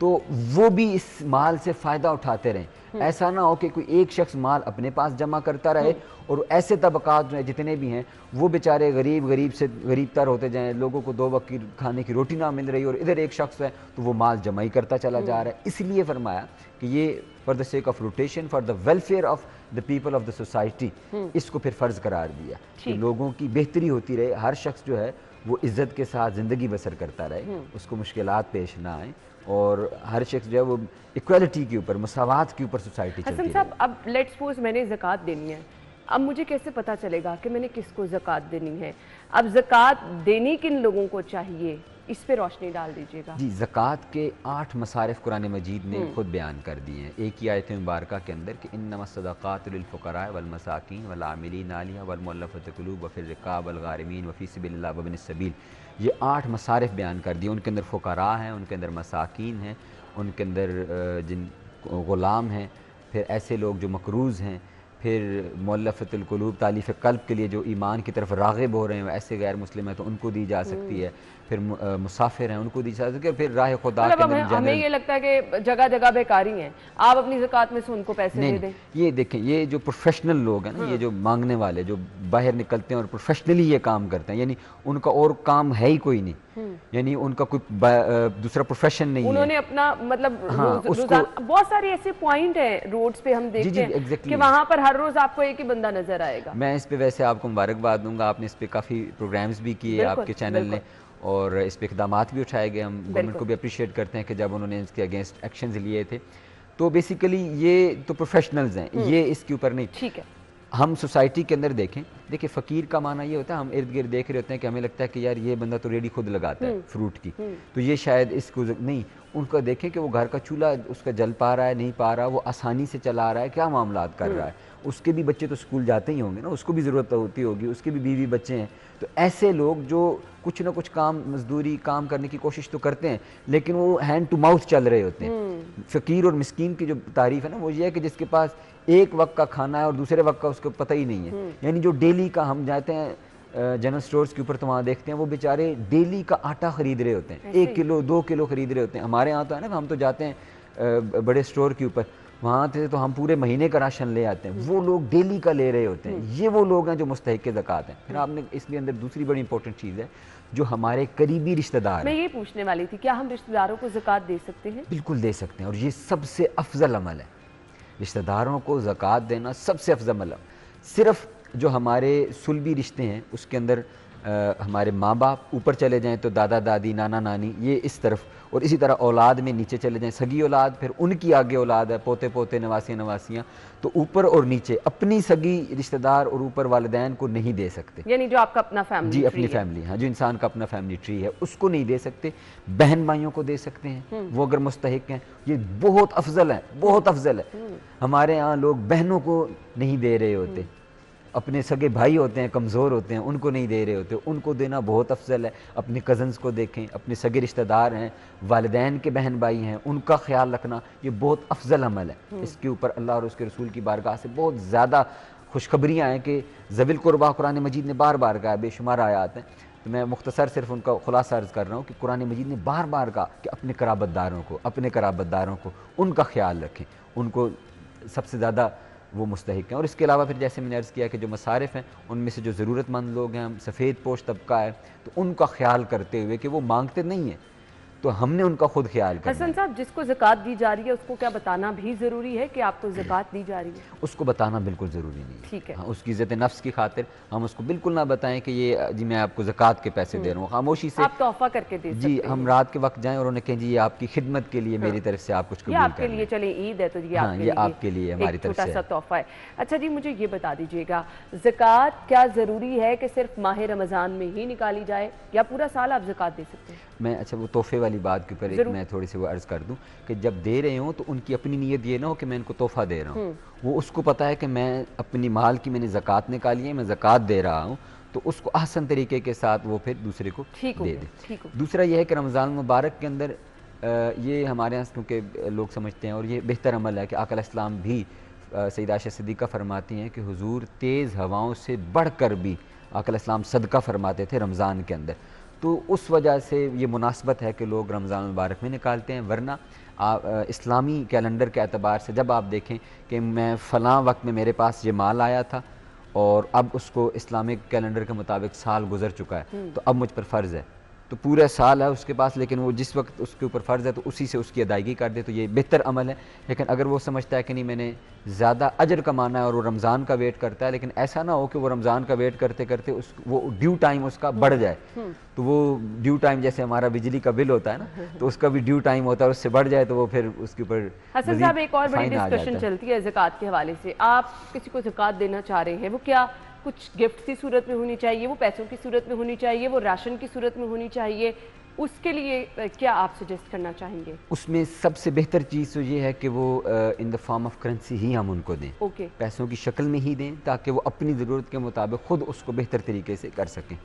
Speaker 5: तो वो भी इस माल से फ़ायदा उठाते रहें। ऐसा ना हो कि कोई एक शख्स माल अपने पास जमा करता रहे और ऐसे तबक़ात जो हैं जितने भी हैं वो बेचारे गरीब से गरीब तर होते जाएं, लोगों को 2 वक्त की खाने की रोटी ना मिल रही और इधर एक शख्स है तो वो माल जमा ही करता चला जा रहा है। इसलिए फरमाया कि ये for the sake of rotation, for the welfare of the people of the society, इसको फिर फ़र्ज़ करार दिया कि लोगों की बेहतरी होती रहे, हर शख्स जो है वो इज़्ज़त के साथ ज़िंदगी बसर करता रहे, उसको मुश्किलात पेश ना आए और हर शख्स जो है वो इक्वालिटी के ऊपर, मसावात के ऊपर सोसाइटी चलती
Speaker 1: हसन साहब, अब लेट्स सपोज मैंने ज़कात देनी है, अब मुझे कैसे पता चलेगा कि मैंने किसको ज़कात देनी है? अब ज़कात देनी किन लोगों को चाहिए, इस पे रोशनी डाल दीजिएगा।
Speaker 5: जी, ज़कात के 8 मसारिफ़ कुरान मजीद ने खुद बयान कर दिए हैं एक ही आयत मुबारका के अंदर कि इन्नमस सदक़ातु लिल-फ़ुक़रा वल मसाकीन वल आमिलीन अलैहा वल मुअल्लफ़ति क़ुलूब व फ़िर रिक़ाब वल गारिमीन व फ़ी सबिलिल्लाह व इब्निस सबील। ये 8 मसारिफ़ बयान कर दिए, उनके अंदर फ़ुक़रा हैं, उनके अंदर मसाकीन हैं, उनके अंदर जिन ग़ुलाम हैं, फिर ऐसे लोग जो मकरूज़ हैं, फिर मुअल्लफ़तुल क़ुलूब तालीफ़ क़ल्ब के लिए जो ईमान की तरफ राग़िब हो रहे हैं, ऐसे गैर मुस्लिम हैं तो उनको दी जा सकती है, फिर मुसाफिर हैं उनको दी जा सकती है, फिर राह खुदा के अंदर
Speaker 1: हमें ये लगता है कि जगह जगह बेकारी हैं, आप अपनी ज़कात में से उनको पैसे दे दें।
Speaker 5: ये देखें, ये जो प्रोफेशनल लोग हैं ना, ये जो मांगने वाले जो बाहर निकलते हैं और प्रोफेशनली ये काम करते हैं, यानी उनका और काम है ही कोई नहीं, यानी उनका कोई दूसरा प्रोफेशन नहीं है,
Speaker 1: उन्होंने अपना मतलब बहुत सारी ऐसे पॉइंट हैं रोड्स पे हम देखते हैं कि वहाँ पर हर रोज आपको एक ही बंदा नजर आएगा।
Speaker 5: मैं इस पे वैसे आपको मुबारकबाद दूंगा, आपने इस पे काफ़ी प्रोग्राम्स भी किए आपके चैनल ने और इस पे इक़दामात भी उठाए गए, हम गवर्नमेंट को भी अप्रिशिएट करते हैं कि जब उन्होंने इसके अगेंस्ट एक्शंस लिए थे। तो बेसिकली ये तो प्रोफेशनल्स हैं, ये इसके ऊपर नहीं। ठीक है, हम सोसाइटी के अंदर देखिए फ़कीर का माना ये होता है, हम इर्द गिर्द देख रहे होते हैं कि हमें लगता है कि यार ये बंदा तो रेडी खुद लगाता है फ्रूट की, तो ये शायद इसको नहीं, उनको देखें कि वो घर का चूल्हा उसका जल पा रहा है नहीं पा रहा, वो आसानी से चला रहा है, क्या मामलात कर रहा है, उसके भी बच्चे तो स्कूल जाते ही होंगे ना, उसको भी ज़रूरत होती होगी, उसके भी बीवी बच्चे हैं। तो ऐसे लोग जो कुछ ना कुछ काम मजदूरी काम करने की कोशिश तो करते हैं लेकिन वो हैंड टू माउथ चल रहे होते हैं। फ़कीर और मिस्कीन की जो तारीफ़ है ना वो ये है कि जिसके पास एक वक्त का खाना है और दूसरे वक्त का उसको पता ही नहीं है, यानी जो डेली का, हम जाते हैं जनरल स्टोर्स के ऊपर तो वहाँ देखते हैं वो बेचारे डेली का आटा ख़रीद रहे होते हैं, 1 किलो 2 किलो ख़रीद रहे होते हैं। हमारे यहाँ तो है ना, हम तो जाते हैं बड़े स्टोर के ऊपर, वहाँ से तो हम पूरे महीने का राशन ले आते हैं, वो लोग डेली का ले रहे होते हैं। ये वो लोग हैं जो मुस्तहिक़ ज़कात हैं। फिर आपने इसलिए अंदर दूसरी बड़ी इंपॉर्टेंट चीज़ है जो हमारे करीबी रिश्तेदार,
Speaker 1: मैं ये पूछने वाली थी, क्या हम रिश्तेदारों को ज़कात दे सकते हैं?
Speaker 5: बिल्कुल दे सकते हैं और ये सबसे अफजल अमल है, रिश्तेदारों को ज़कात देना सबसे अफजल अमल है। सिर्फ जो हमारे सुलभी रिश्ते हैं उसके अंदर हमारे माँ बाप ऊपर चले जाएं तो दादा दादी नाना नानी ये इस तरफ, और इसी तरह औलाद में नीचे चले जाएं सगी औलाद, फिर उनकी आगे औलाद है, पोते पोते नवासियाँ नवासियाँ, तो ऊपर और नीचे अपनी सगी रिश्तेदार और ऊपर वालिदैन को नहीं दे सकते,
Speaker 1: यानी जो आपका अपना फैमिली
Speaker 5: जी अपनी फैमिली, हाँ जो इंसान का अपना फैमिली ट्री है उसको नहीं दे सकते। बहन भाइयों को दे सकते हैं वो अगर मुस्तहिक हैं, ये बहुत अफजल है, बहुत अफजल है। हमारे यहाँ लोग बहनों को नहीं दे रहे होते, अपने सगे भाई होते हैं कमज़ोर होते हैं उनको नहीं दे रहे होते, उनको देना बहुत अफजल है। अपने कज़न्स को देखें, अपने सगे रिश्तेदार हैं, वालिदैन के बहन भाई हैं, उनका ख्याल रखना ये बहुत अफजल अमल है। इसके ऊपर अल्लाह और उसके रसूल की बारगाह से बहुत ज़्यादा खुशखबरियाँ हैं कि ज़विल कुर्बा कुरान मजीद ने बार बार कहा, बेशुमार आयात हैं, तो मैं मुख्तसर सिर्फ उनका खुलासा अर्ज़ कर रहा हूँ कि कुरान मजीद ने बार बार कहा कि अपने कराबतदारों को, अपने कराबतदारों को उनका ख्याल रखें, उनको सबसे ज़्यादा وہ مستحق ہیں. اور اس کے علاوہ پھر جیسے میں نے عرض کیا کہ جو مصارف ہیں ان میں سے جو ضرورت مند لوگ ہیں, سفید پوش طبقہ ہے, تو ان کا خیال کرتے ہوئے کہ وہ مانگتے نہیں ہیں تو ہم نے ان کا خود خیال کرنا
Speaker 1: حسن
Speaker 5: ہے.
Speaker 1: صاحب, جس کو زکوٰۃ دی جا رہی ہے اس کو کیا بتانا بھی ضروری ہے کہ آپ کو زکوٰۃ دی جا رہی ہے؟
Speaker 5: اس کو بتانا بالکل ضروری نہیں ہے.
Speaker 1: ٹھیک ہے.
Speaker 5: ہاں, اس کی عزت نفس کی خاطر ہم اس کو بالکل نہ بتائیں کہ یہ جی میں آپ کو زکوٰۃ کے پیسے دے رہا ہوں. خاموشی سے
Speaker 1: آپ تحفہ کر کے دے سکتے
Speaker 5: جی
Speaker 1: ہیں.
Speaker 5: ہم رات کے وقت جائیں اور انہیں کہیں جی یہ آپ کی خدمت کے لیے میری طرف سے آپ کچھ
Speaker 1: یہ
Speaker 5: قبول
Speaker 1: آپ کے
Speaker 5: کر
Speaker 1: لیے,
Speaker 5: لیں.
Speaker 1: چلیں عید ہے تو یہ
Speaker 5: ہاں, یہ آپ کے لیے ہماری
Speaker 1: ایک
Speaker 5: طرف
Speaker 1: چھوٹا
Speaker 5: سے
Speaker 1: سا تحفہ ہے. اچھا جی, مجھے یہ بتا دیجئے گا, زکوٰۃ کیا ضروری ہے کہ صرف ماہ رمضان میں ہی نکالی جائے یا پورا سال آپ زکوٰۃ دے سکتے ہیں؟
Speaker 5: میں اچھا وہ تحفے والی بات کے اوپر ایک میں تھوڑی سی وہ عرض کر دوں کہ جب دے رہے ہوں تو ان کی اپنی نیت یہ نہ ہو کہ میں ان کو تحفہ دے رہا ہوں. وہ اس کو پتہ ہے کہ میں اپنی مال کی میں نے زکوٰۃ نکالی ہے, میں زکوٰۃ دے رہا ہوں, تو اس کو احسن طریقے کے ساتھ وہ پھر دوسرے کو دے دے. دوسرا یہ ہے کہ رمضان المبارک کے اندر یہ ہمارے یہاں کیونکہ لوگ سمجھتے ہیں اور یہ بہتر عمل ہے کہ آقا علیہ السلام بھی سیدہ عائشہ صدیقہ فرماتی ہیں کہ حضور تیز ہواؤں سے بڑھ کر بھی آقا علیہ السلام صدقہ فرماتے تھے رمضان کے اندر. تو اس وجہ سے یہ مناسبت ہے کہ لوگ رمضان المبارک میں نکالتے ہیں. ورنہ اسلامی کیلنڈر کے اعتبار سے جب آپ دیکھیں کہ میں فلاں وقت میں میرے پاس یہ مال آیا تھا اور اب اس کو اسلامک کیلنڈر کے مطابق سال گزر چکا ہے, تو اب مجھ پر فرض ہے, تو پورا سال ہے اس کے پاس, لیکن وہ جس وقت اس کے اوپر فرض ہے تو اسی سے اس کی ادائیگی کر دے, تو یہ بہتر عمل ہے. لیکن اگر وہ سمجھتا ہے کہ نہیں میں نے زیادہ اجر کمانا ہے اور وہ رمضان کا ویٹ کرتا ہے, لیکن ایسا نہ ہو کہ وہ رمضان کا ویٹ کرتے کرتے وہ ڈیو ٹائم اس کا بڑھ جائے, تو وہ ڈیو ٹائم جیسے ہمارا بجلی کا بل ہوتا ہے نا, تو اس کا بھی ڈیو ٹائم ہوتا ہے, اس سے بڑھ جائے تو وہ پھر اس کے اوپر
Speaker 1: حسن صاحب ایک اور بڑی ڈسکشن چلتی ہے زکوٰۃ کے حوالے سے. آپ کسی کو زکوٰۃ دینا چاہ رہے ہیں, وہ کیا کچھ گفٹ کی صورت میں ہونی چاہیے, وہ پیسوں کی صورت میں ہونی چاہیے, وہ راشن کی صورت میں ہونی چاہیے, اس کے لیے کیا آپ سجیسٹ کرنا چاہیں گے؟
Speaker 5: اس میں سب سے بہتر چیز تو یہ ہے کہ وہ ان دا فارم آف کرنسی ہی ہم ان کو دیں, پیسوں کی شکل میں ہی دیں, تاکہ وہ اپنی ضرورت کے مطابق خود اس کو بہتر طریقے سے کر سکیں.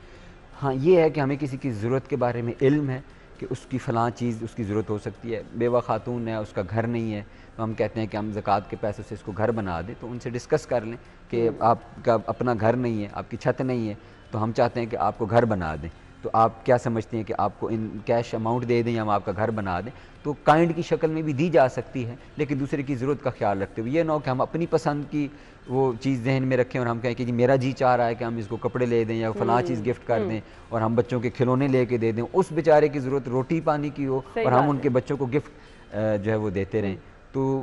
Speaker 5: ہاں یہ ہے کہ ہمیں کسی کی ضرورت کے بارے میں علم ہے کہ اس کی فلاں چیز اس کی ضرورت ہو سکتی ہے. بیوہ خاتون ہے, اس کا گھر نہیں ہے, تو ہم کہتے ہیں کہ ہم زکوٰۃ کے پیسوں سے اس کو گھر بنا دیں, تو ان سے ڈسکس کر لیں کہ آپ کا اپنا گھر نہیں ہے, آپ کی چھت نہیں ہے, تو ہم چاہتے ہیں کہ آپ کو گھر بنا دیں, تو آپ کیا سمجھتے ہیں کہ آپ کو ان کیش اماؤنٹ دے دیں یا ہم آپ کا گھر بنا دیں. تو کائنڈ کی شکل میں بھی دی جا سکتی ہے, لیکن دوسرے کی ضرورت کا خیال رکھتے ہوئے. یہ نہ ہو کہ ہم اپنی پسند کی وہ چیز ذہن میں رکھیں اور ہم کہیں کہ جی میرا جی چاہ رہا ہے کہ ہم اس کو کپڑے لے دیں یا فلاں چیز گفٹ کر دیں اور ہم بچوں کے کھلونے لے کے دے دیں, اس بیچارے کی ضرورت روٹی پانی کی ہو اور ہم ان کے بچوں کو گفٹ جو ہے وہ دیتے رہیں. تو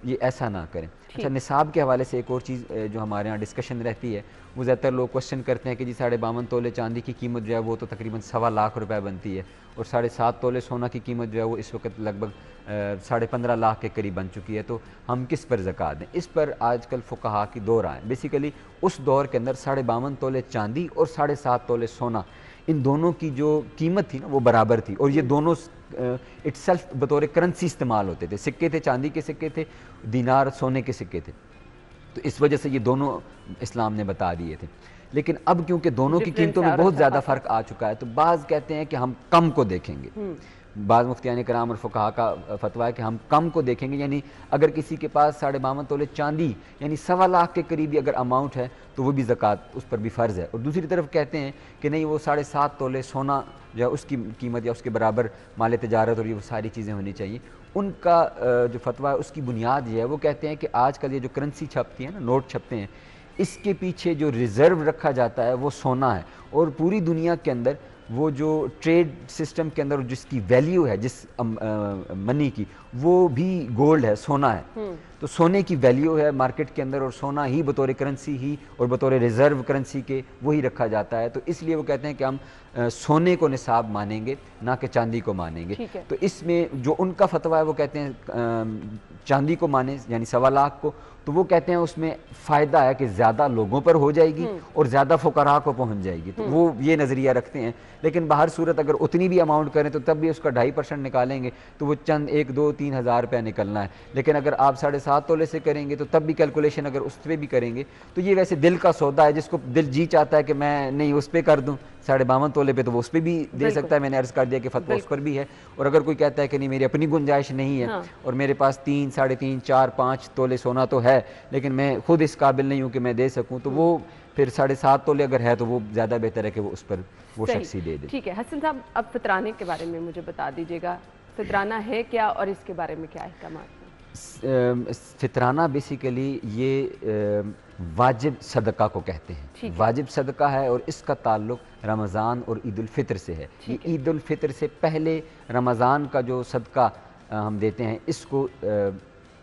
Speaker 5: یہ ایسا نہ کریں. اچھا, نصاب کے حوالے سے ایک اور چیز جو ہمارے ہاں ڈسکشن رہتی ہے, وہ زیادہ تر لوگ کوشچن کرتے ہیں کہ جی 52.5 تولے چاندی کی قیمت جو ہے وہ تو تقریباً 1.25 لاکھ روپے بنتی ہے, اور 7.5 تولے سونا کی قیمت جو ہے وہ اس وقت لگ بھگ 15.5 لاکھ کے قریب بن چکی ہے, تو ہم کس پر زکوٰۃ دیں؟ اس پر آج کل فقہا کی دو رائے ہیں. بیسیکلی اس دور کے اندر 52.5 تولے چاندی اور 7.5 تولے سونا, ان دونوں کی جو قیمت تھی نا وہ برابر تھی, اور یہ دونوں اٹ سیلف بطور کرنسی استعمال ہوتے تھے. سکے تھے, چاندی کے سکے تھے, دینار سونے کے سکے تھے, تو اس وجہ سے یہ دونوں اسلام نے بتا دیے تھے. لیکن اب کیونکہ دونوں کی قیمتوں میں بہت زیادہ فرق آ چکا ہے, تو بعض کہتے ہیں کہ ہم کم کو دیکھیں گے. بعض مفتیان کرام اور فقہا کا فتویٰ ہے کہ ہم کم کو دیکھیں گے, یعنی اگر کسی کے پاس 52.5 تولے چاندی یعنی 1.25 لاکھ کے قریبی اگر اماؤنٹ ہے تو وہ بھی زکوٰۃ اس پر بھی فرض ہے. اور دوسری طرف کہتے ہیں کہ نہیں, وہ 7.5 تولے سونا جو ہے اس کی قیمت یا اس کے برابر مال تجارت اور یہ وہ ساری چیزیں ہونی چاہیے. ان کا جو فتویٰ ہے اس کی بنیاد یہ ہے, وہ کہتے ہیں کہ آج کل یہ جو کرنسی چھپتی ہے نا, نوٹ چھپتے ہیں, اس کے پیچھے جو ریزرو رکھا جاتا ہے وہ سونا ہے, اور پوری دنیا کے اندر وہ جو ٹریڈ سسٹم کے اندر جس کی ویلیو ہے جس منی کی, وہ بھی گولڈ ہے, سونا ہے. تو سونے کی ویلیو ہے مارکیٹ کے اندر, اور سونا ہی بطور کرنسی ہی اور بطور ریزرو کرنسی کے وہی رکھا جاتا ہے. تو اس لیے وہ کہتے ہیں کہ ہم سونے کو نصاب مانیں گے, نہ کہ چاندی کو مانیں گے. تو اس میں جو ان کا فتویٰ ہے وہ کہتے ہیں چاندی کو مانیں, یعنی 1.25 لاکھ کو. تو وہ کہتے ہیں اس میں فائدہ ہے کہ زیادہ لوگوں پر ہو جائے گی اور زیادہ فقراء کو پہنچ جائے گی, تو وہ یہ نظریہ رکھتے ہیں. لیکن باہر صورت اگر اتنی بھی اماؤنٹ کریں تو تب بھی اس کا 2.5% نکالیں گے تو وہ چند 1, 2, 3 ہزار روپیہ نکلنا ہے. لیکن اگر آپ 7.5 تولے سے کریں گے تو تب بھی کیلکولیشن اگر اس پہ بھی کریں گے تو یہ ویسے دل کا سودا ہے. جس کو دل جی چاہتا ہے کہ میں نہیں اس پہ کر دوں 52.5 تولے پہ, تو وہ اس پہ بھی دے سکتا ہے. میں نے عرض کر دیا کہ فتویٰ اس پر بھی ہے. اور اگر کوئی کہتا ہے کہ نہیں میری اپنی گنجائش نہیں ہے اور میرے پاس 3, 3.5, 4, 5 تولے سونا تو ہے, لیکن میں خود اس قابل نہیں ہوں کہ میں دے سکوں, تو وہ پھر 7.5 تولے اگر ہے تو وہ زیادہ بہتر ہے کہ وہ اس پر وہ شخص ہی دے دے.
Speaker 1: ٹھیک ہے حسن صاحب, اب فطرانے کے بارے میں مجھے بتا دیجیے گا, فطرانہ ہے کیا اور اس کے بارے میں کیا احکامات ہیں؟
Speaker 5: فطرانہ بیسیکلی یہ واجب صدقہ کو کہتے ہیں، واجب صدقہ ہے اور اس کا تعلق رمضان اور عید الفطر سے ہے۔ یہ عید الفطر سے پہلے رمضان کا جو صدقہ ہم دیتے ہیں اس کو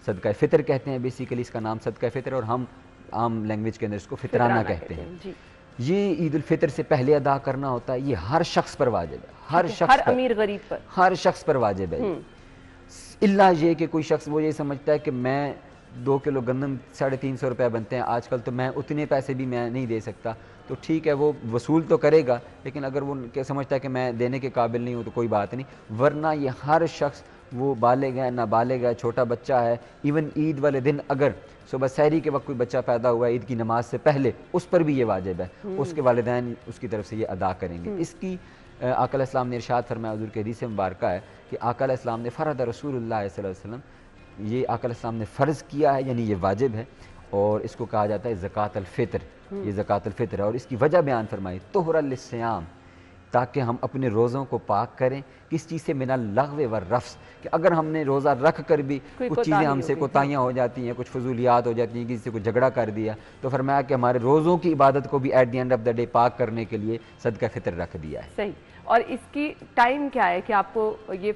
Speaker 5: صدقہ فطر کہتے ہیں، بیسیکلی اس کا نام صدقہ فطر، اور ہم عام لینگویج کے اندر اس کو فطرانہ کہتے ہیں۔ یہ عید الفطر سے پہلے ادا کرنا ہوتا ہے، یہ ہر شخص پر واجب ہے، ہر
Speaker 1: امیر غریب پر،
Speaker 5: ہر شخص پر واجب ہے، اللہ یہ کہ کوئی شخص وہ یہ سمجھتا ہے کہ میں 2 کلو گندم 350 روپے بنتے ہیں آج کل، تو میں اتنے پیسے بھی میں نہیں دے سکتا، تو ٹھیک ہے وہ وصول تو کرے گا، لیکن اگر وہ سمجھتا ہے کہ میں دینے کے قابل نہیں ہوں تو کوئی بات نہیں، ورنہ یہ ہر شخص، وہ بالغ ہے نابالغ ہے، چھوٹا بچہ ہے، ایون عید والے دن اگر صبح سحری کے وقت کوئی بچہ پیدا ہوا ہے عید کی نماز سے پہلے، اس پر بھی یہ واجب ہے، اس کے والدین اس کی طرف سے یہ ادا کریں گے۔ اس کی آقا علیہ السلام نے ارشاد فرمایا، حضور کے حدیث مبارکہ ہے کہ آقا علیہ السلام نے فرض رسول اللہ صلی اللہ علیہ وسلم، یہ آقا علیہ السلام نے فرض کیا ہے، یعنی یہ واجب ہے، اور اس کو کہا جاتا ہے زکوٰۃ الفطر، یہ زکوٰۃ الفطر ہے، اور اس کی وجہ بیان فرمائی طہرا للصیام، تاکہ ہم اپنے روزوں کو پاک کریں، کس چیز سے؟ من اللغو والرفث، کہ اگر ہم نے روزہ رکھ کر بھی کچھ چیزیں ہم سے کوتاہیاں ہو جاتی ہیں، کچھ فضولیات ہو جاتی ہیں، کسی سے کوئی جھگڑا کر دیا، تو فرمایا کہ ہمارے روزوں کی عبادت کو بھی at the end of the day پاک کرنے کے لیے صدقہ فطر رکھ دیا ہے۔
Speaker 1: صحیح، اور اس کی ٹائم کیا ہے کہ آپ کو یہ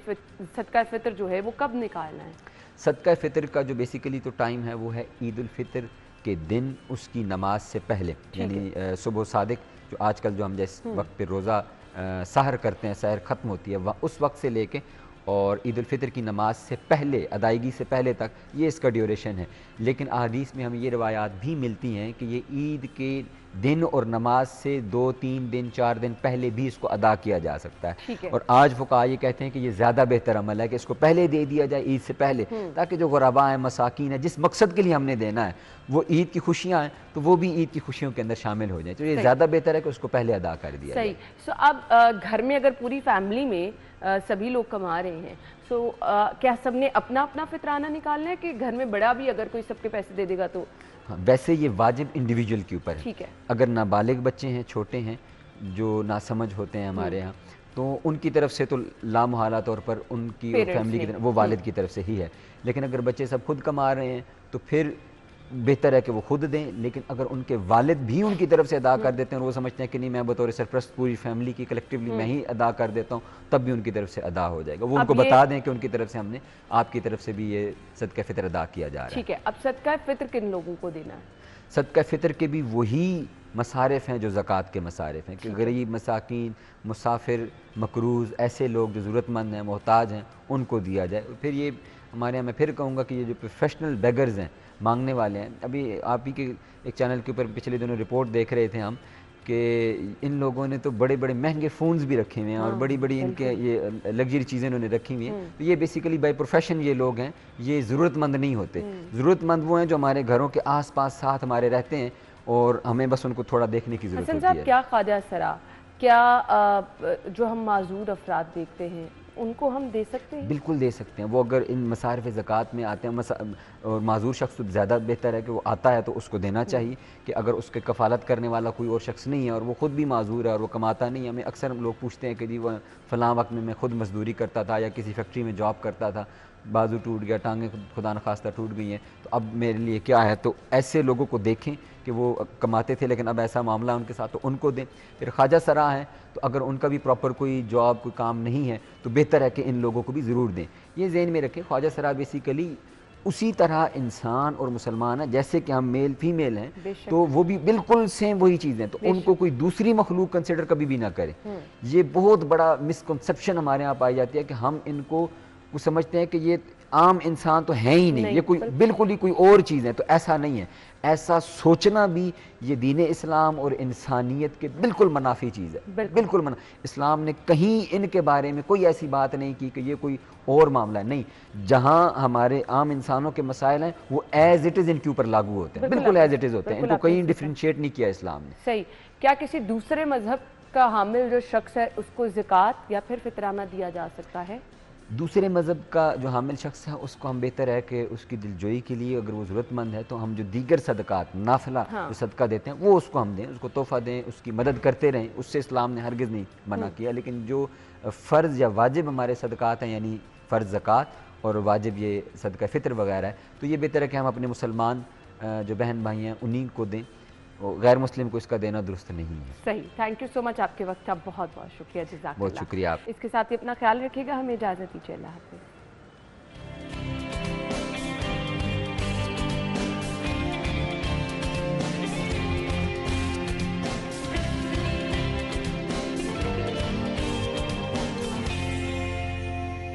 Speaker 1: صدقہ فطر جو ہے وہ کب نکالنا ہے؟
Speaker 5: صدقہ فطر کا جو بیسیکلی تو ٹائم ہے وہ ہے عید الفطر کے دن اس کی نماز سے پہلے، یعنی صبح صادق جو آج کل جو ہم جس وقت پہ روزہ سحر کرتے ہیں، سحر ختم ہوتی ہے، اس وقت سے لے کے اور عید الفطر کی نماز سے پہلے، ادائیگی سے پہلے تک یہ اس کا ڈیوریشن ہے۔ لیکن احادیث میں ہمیں یہ روایات بھی ملتی ہیں کہ یہ عید کے دن اور نماز سے 2 3 دن 4 دن پہلے بھی اس کو ادا کیا جا سکتا ہے، اور آج فقہاء یہ کہتے ہیں کہ یہ زیادہ بہتر عمل ہے کہ اس کو پہلے دے دیا جائے عید سے پہلے، تاکہ جو غرباء ہیں، مساکین ہیں، جس مقصد کے لیے ہم نے دینا ہے وہ عید کی خوشیاں ہیں، تو وہ بھی عید کی خوشیوں کے اندر شامل ہو جائیں، تو یہ زیادہ بہتر ہے کہ اس کو پہلے ادا کر دیا جائے۔
Speaker 1: صحیح۔ سو اب گھر میں اگر پوری فیملی میں سبھی لوگ کما رہے ہیں، سو کیا سب نے اپنا اپنا فطرانہ نکالنا ہے کہ گھر میں بڑا بھی اگر کوئی سب کے پیسے دے دے گا تو؟
Speaker 5: ویسے یہ واجب انڈیویجول کے اوپر ہے،
Speaker 1: ٹھیک ہے،
Speaker 5: اگر نابالغ بچے ہیں، چھوٹے ہیں، جو ناسمجھ ہوتے ہیں ہمارے ہاں، تو ان کی طرف سے تو لامحالہ طور پر ان کی فیملی کی طرف، وہ والد کی طرف سے ہی ہے، لیکن اگر بچے سب خود کما رہے ہیں تو پھر بہتر ہے کہ وہ خود دیں، لیکن اگر ان کے والد بھی ان کی طرف سے ادا کر دیتے ہیں اور وہ سمجھتے ہیں کہ نہیں میں بطور سرپرست پوری فیملی کی کلیکٹیولی میں ہی ادا کر دیتا ہوں، تب بھی ان کی طرف سے ادا ہو جائے گا، وہ ان کو بتا دیں کہ ان کی طرف سے ہم نے آپ کی طرف سے بھی یہ صدقہ فطر ادا کیا جا رہا ہے۔
Speaker 1: ٹھیک ہے، اب صدقہ فطر کن لوگوں کو دینا ہے؟
Speaker 5: صدقہ فطر کے بھی وہی مصارف ہیں جو زکوٰۃ کے مصارف ہیں، کہ غریب، مساکین، مسافر، مقروض، ایسے لوگ جو ضرورت مند ہیں، محتاج ہیں، ان کو دیا جائے۔ پھر یہ ہمارے یہاں میں پھر کہوں گا کہ یہ جو پروفیشنل بیگرز ہیں، مانگنے والے ہیں، ابھی آپ ہی کے ایک چینل کے اوپر پچھلے دنوں رپورٹ دیکھ رہے تھے ہم کہ ان لوگوں نے تو بڑے بڑے مہنگے فونز بھی رکھے ہوئے ہیں اور بڑی بڑی ان کے یہ لگژری چیزیں انہوں نے رکھی ہوئی ہیں، تو یہ بیسیکلی بائی پروفیشن یہ لوگ ہیں، یہ ضرورت مند نہیں ہوتے، ضرورت مند وہ ہیں جو ہمارے گھروں کے آس پاس ساتھ ہمارے رہتے ہیں اور ہمیں بس ان کو تھوڑا دیکھنے کی ضرورت ہوتی ہے۔
Speaker 1: حسن صاحب، کیا خواجہ سرا، کیا جو ہم معذور افراد دیکھتے ہیں ان کو ہم دے سکتے ہیں؟
Speaker 5: بالکل دے سکتے ہیں، وہ اگر ان مصارف زکوٰۃ میں آتے ہیں، اور معذور شخص تو زیادہ بہتر ہے کہ وہ آتا ہے تو اس کو دینا چاہیے، کہ اگر اس کے کفالت کرنے والا کوئی اور شخص نہیں ہے اور وہ خود بھی معذور ہے اور وہ کماتا نہیں ہے، ہمیں اکثر لوگ پوچھتے ہیں کہ جی وہ فلاں وقت میں خود مزدوری کرتا تھا یا کسی فیکٹری میں جاب کرتا تھا، بازو ٹوٹ گیا، ٹانگیں خدا نخواستہ ٹوٹ گئی ہیں، تو اب میرے لیے کیا ہے، تو ایسے لوگوں کو دیکھیں کہ وہ کماتے تھے لیکن اب ایسا معاملہ ان کے ساتھ، تو ان کو دیں۔ پھر خواجہ سرا ہیں تو اگر ان کا بھی پراپر کوئی جاب، کوئی کام نہیں ہے تو بہتر ہے کہ ان لوگوں کو بھی ضرور دیں۔ یہ ذہن میں رکھیں، خواجہ سرا بیسیکلی اسی طرح انسان اور مسلمان ہے جیسے کہ ہم میل فیمیل ہیں، تو وہ بھی بالکل سیم وہی چیزیں، تو ان کو کوئی دوسری مخلوق کنسیڈر کبھی بھی نہ کرے۔ یہ بہت بڑا مسکنسیپشن ہمارے ہاں پائی جاتی ہے کہ ہم ان کو سمجھتے ہیں کہ یہ عام انسان تو ہے ہی نہیں، یہ کوئی بالکل ہی کوئی اور چیز ہے، تو ایسا نہیں ہے۔ ایسا سوچنا بھی یہ دین اسلام اور انسانیت کے بالکل منافی چیز ہے، بالکل اسلام نے کہیں ان کے بارے میں کوئی ایسی بات نہیں کی کہ یہ کوئی اور معاملہ ہے، نہیں، جہاں ہمارے عام انسانوں کے مسائل ہیں وہ ایز اٹ از ان کے اوپر لاگو ہوتے ہیں، بالکل ایز اٹ از ہوتے ہیں، ان کو کہیں ڈفرینشیٹ نہیں کیا اسلام نے۔
Speaker 1: صحیح۔ کیا کسی دوسرے مذہب کا حامل جو شخص ہے اس کو زکوٰۃ یا پھر فطرانہ دیا جا سکتا ہے؟
Speaker 5: دوسرے مذہب کا جو حامل شخص ہے اس کو ہم بہتر ہے کہ اس کی دلجوئی کے لیے اگر وہ ضرورت مند ہے تو ہم جو دیگر صدقات، نافلہ جو صدقہ دیتے ہیں وہ اس کو ہم دیں، اس کو تحفہ دیں، اس کی مدد کرتے رہیں، اس سے اسلام نے ہرگز نہیں منع کیا۔ لیکن جو فرض یا واجب ہمارے صدقات ہیں، یعنی فرض زکوٰۃ، اور واجب یہ صدقہ فطر وغیرہ ہے، تو یہ بہتر ہے کہ ہم اپنے مسلمان جو بہن بھائی ہیں انہیں کو دیں، غیر مسلم کو اس کا دینا درست نہیں ہے۔
Speaker 1: صحیح، تھینک یو سو مچ، آپ کے وقت کا بہت بہت شکریہ، جزاک اللہ۔
Speaker 5: بہت شکریہ آپ۔
Speaker 1: اس کے ساتھ ہی اپنا خیال رکھیے گا، ہمیں اجازت دیجیے، اللہ حافظ۔